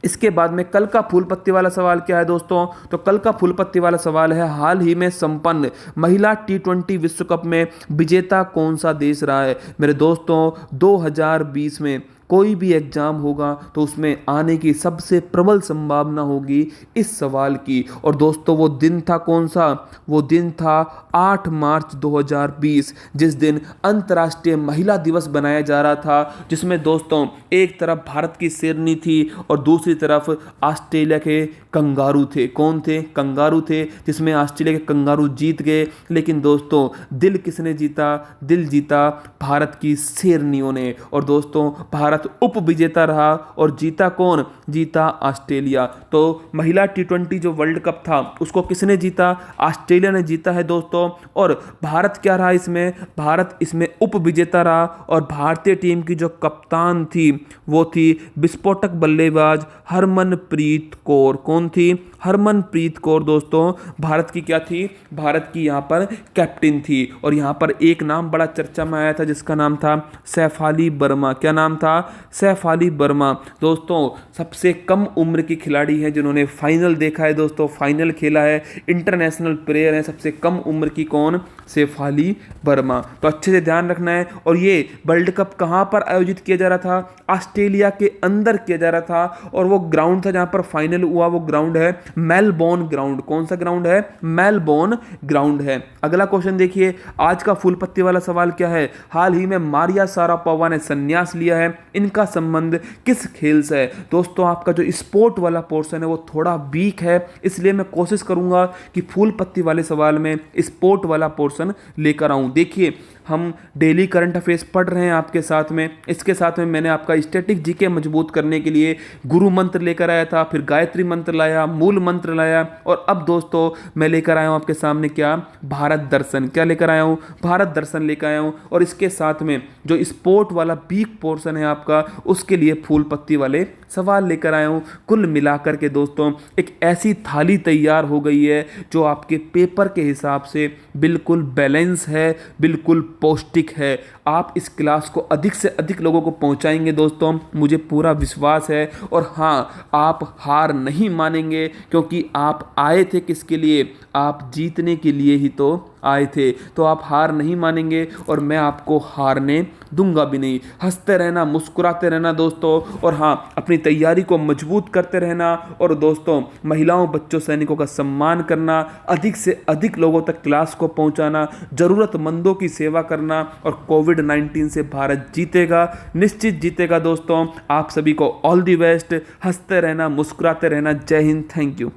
इसके बाद में कल का फूल पत्ती वाला सवाल क्या है दोस्तों, तो कल का फूल पत्ती वाला सवाल है, हाल ही में संपन्न महिला T20 विश्व कप में विजेता कौन सा देश रहा है। मेरे दोस्तों 2020 में कोई भी एग्जाम होगा तो उसमें आने की सबसे प्रबल संभावना होगी इस सवाल की। और दोस्तों वो दिन था कौन सा? वो दिन था 8 मार्च 2020, जिस दिन अंतर्राष्ट्रीय महिला दिवस बनाया जा रहा था, जिसमें दोस्तों एक तरफ भारत की शेरनी थी और दूसरी तरफ ऑस्ट्रेलिया के कंगारू थे। कौन थे? कंगारू थे, जिसमें ऑस्ट्रेलिया के कंगारू जीत गए। लेकिन दोस्तों दिल किसने जीता? दिल जीता भारत की शेरनियों ने। और दोस्तों भारत उप विजेता रहा और जीता कौन? जीता ऑस्ट्रेलिया। तो महिला T20 जो वर्ल्ड कप था उसको किसने जीता? ऑस्ट्रेलिया ने जीता है दोस्तों। और भारत क्या रहा इसमें? भारत इसमें उप विजेता रहा। और भारतीय टीम की जो कप्तान थी वो थी विस्फोटक बल्लेबाज हरमनप्रीत कौर। कौन थी? हरमनप्रीत कौर दोस्तों भारत की क्या थी? भारत की यहाँ पर कैप्टन थी। और यहाँ पर एक नाम बड़ा चर्चा में आया था जिसका नाम था सैफाली वर्मा। क्या नाम था? सैफाली वर्मा। दोस्तों सबसे कम उम्र की खिलाड़ी है जिन्होंने फाइनल देखा है दोस्तों, फाइनल खेला है, इंटरनेशनल प्लेयर है सबसे कम उम्र की। कौन? सैफाली वर्मा। तो अच्छे से ध्यान रखना है। और ये वर्ल्ड कप कहाँ पर आयोजित किया जा रहा था? ऑस्ट्रेलिया के अंदर किया जा रहा था। और वो ग्राउंड था जहाँ पर फाइनल हुआ, वो ग्राउंड है मेलबोर्न ग्राउंड। कौन सा ग्राउंड है? मेलबोर्न ग्राउंड है। अगला क्वेश्चन देखिए, आज का फूल पत्ती वाला सवाल क्या है? हाल ही में मारिया शारापोवा ने संन्यास लिया है, इनका संबंध किस खेल से है? दोस्तों आपका जो स्पोर्ट वाला पोर्शन है वो थोड़ा वीक है, इसलिए मैं कोशिश करूंगा कि फूल पत्ती वाले सवाल में स्पोर्ट वाला पोर्शन लेकर आऊं। देखिए हम डेली करंट अफेयर्स पढ़ रहे हैं आपके साथ में, इसके साथ में मैंने आपका स्टैटिक जीके मजबूत करने के लिए गुरु मंत्र लेकर आया था, फिर गायत्री मंत्र लाया, मूल मंत्र लाया, और अब दोस्तों मैं लेकर आया हूं आपके सामने क्या? भारत दर्शन। क्या लेकर आया हूं? भारत दर्शन लेकर आया हूं। और इसके साथ में जो स्पोर्ट वाला वीक पोर्शन है आपका, उसके लिए फूल पत्ती वाले सवाल लेकर आया हूं। कुल मिलाकर के दोस्तों एक ऐसी थाली तैयार हो गई है जो आपके पेपर के हिसाब से बिल्कुल बैलेंस है, बिल्कुल पौष्टिक है। आप इस क्लास को अधिक से अधिक लोगों को पहुंचाएंगे दोस्तों, मुझे पूरा विश्वास है। और हाँ, आप हार नहीं मानेंगे क्योंकि आप आए थे किसके लिए? आप जीतने के लिए ही तो आए थे। तो आप हार नहीं मानेंगे और मैं आपको हारने दूंगा भी नहीं। हंसते रहना, मुस्कुराते रहना दोस्तों। और हाँ, अपनी तैयारी को मजबूत करते रहना। और दोस्तों महिलाओं, बच्चों, सैनिकों का सम्मान करना, अधिक से अधिक लोगों तक क्लास को पहुंचाना, जरूरतमंदों की सेवा करना। और कोविड-19 से भारत जीतेगा, निश्चित जीतेगा दोस्तों। आप सभी को ऑल द बेस्ट। हंसते रहना, मुस्कुराते रहना। जय हिंद। Thank you.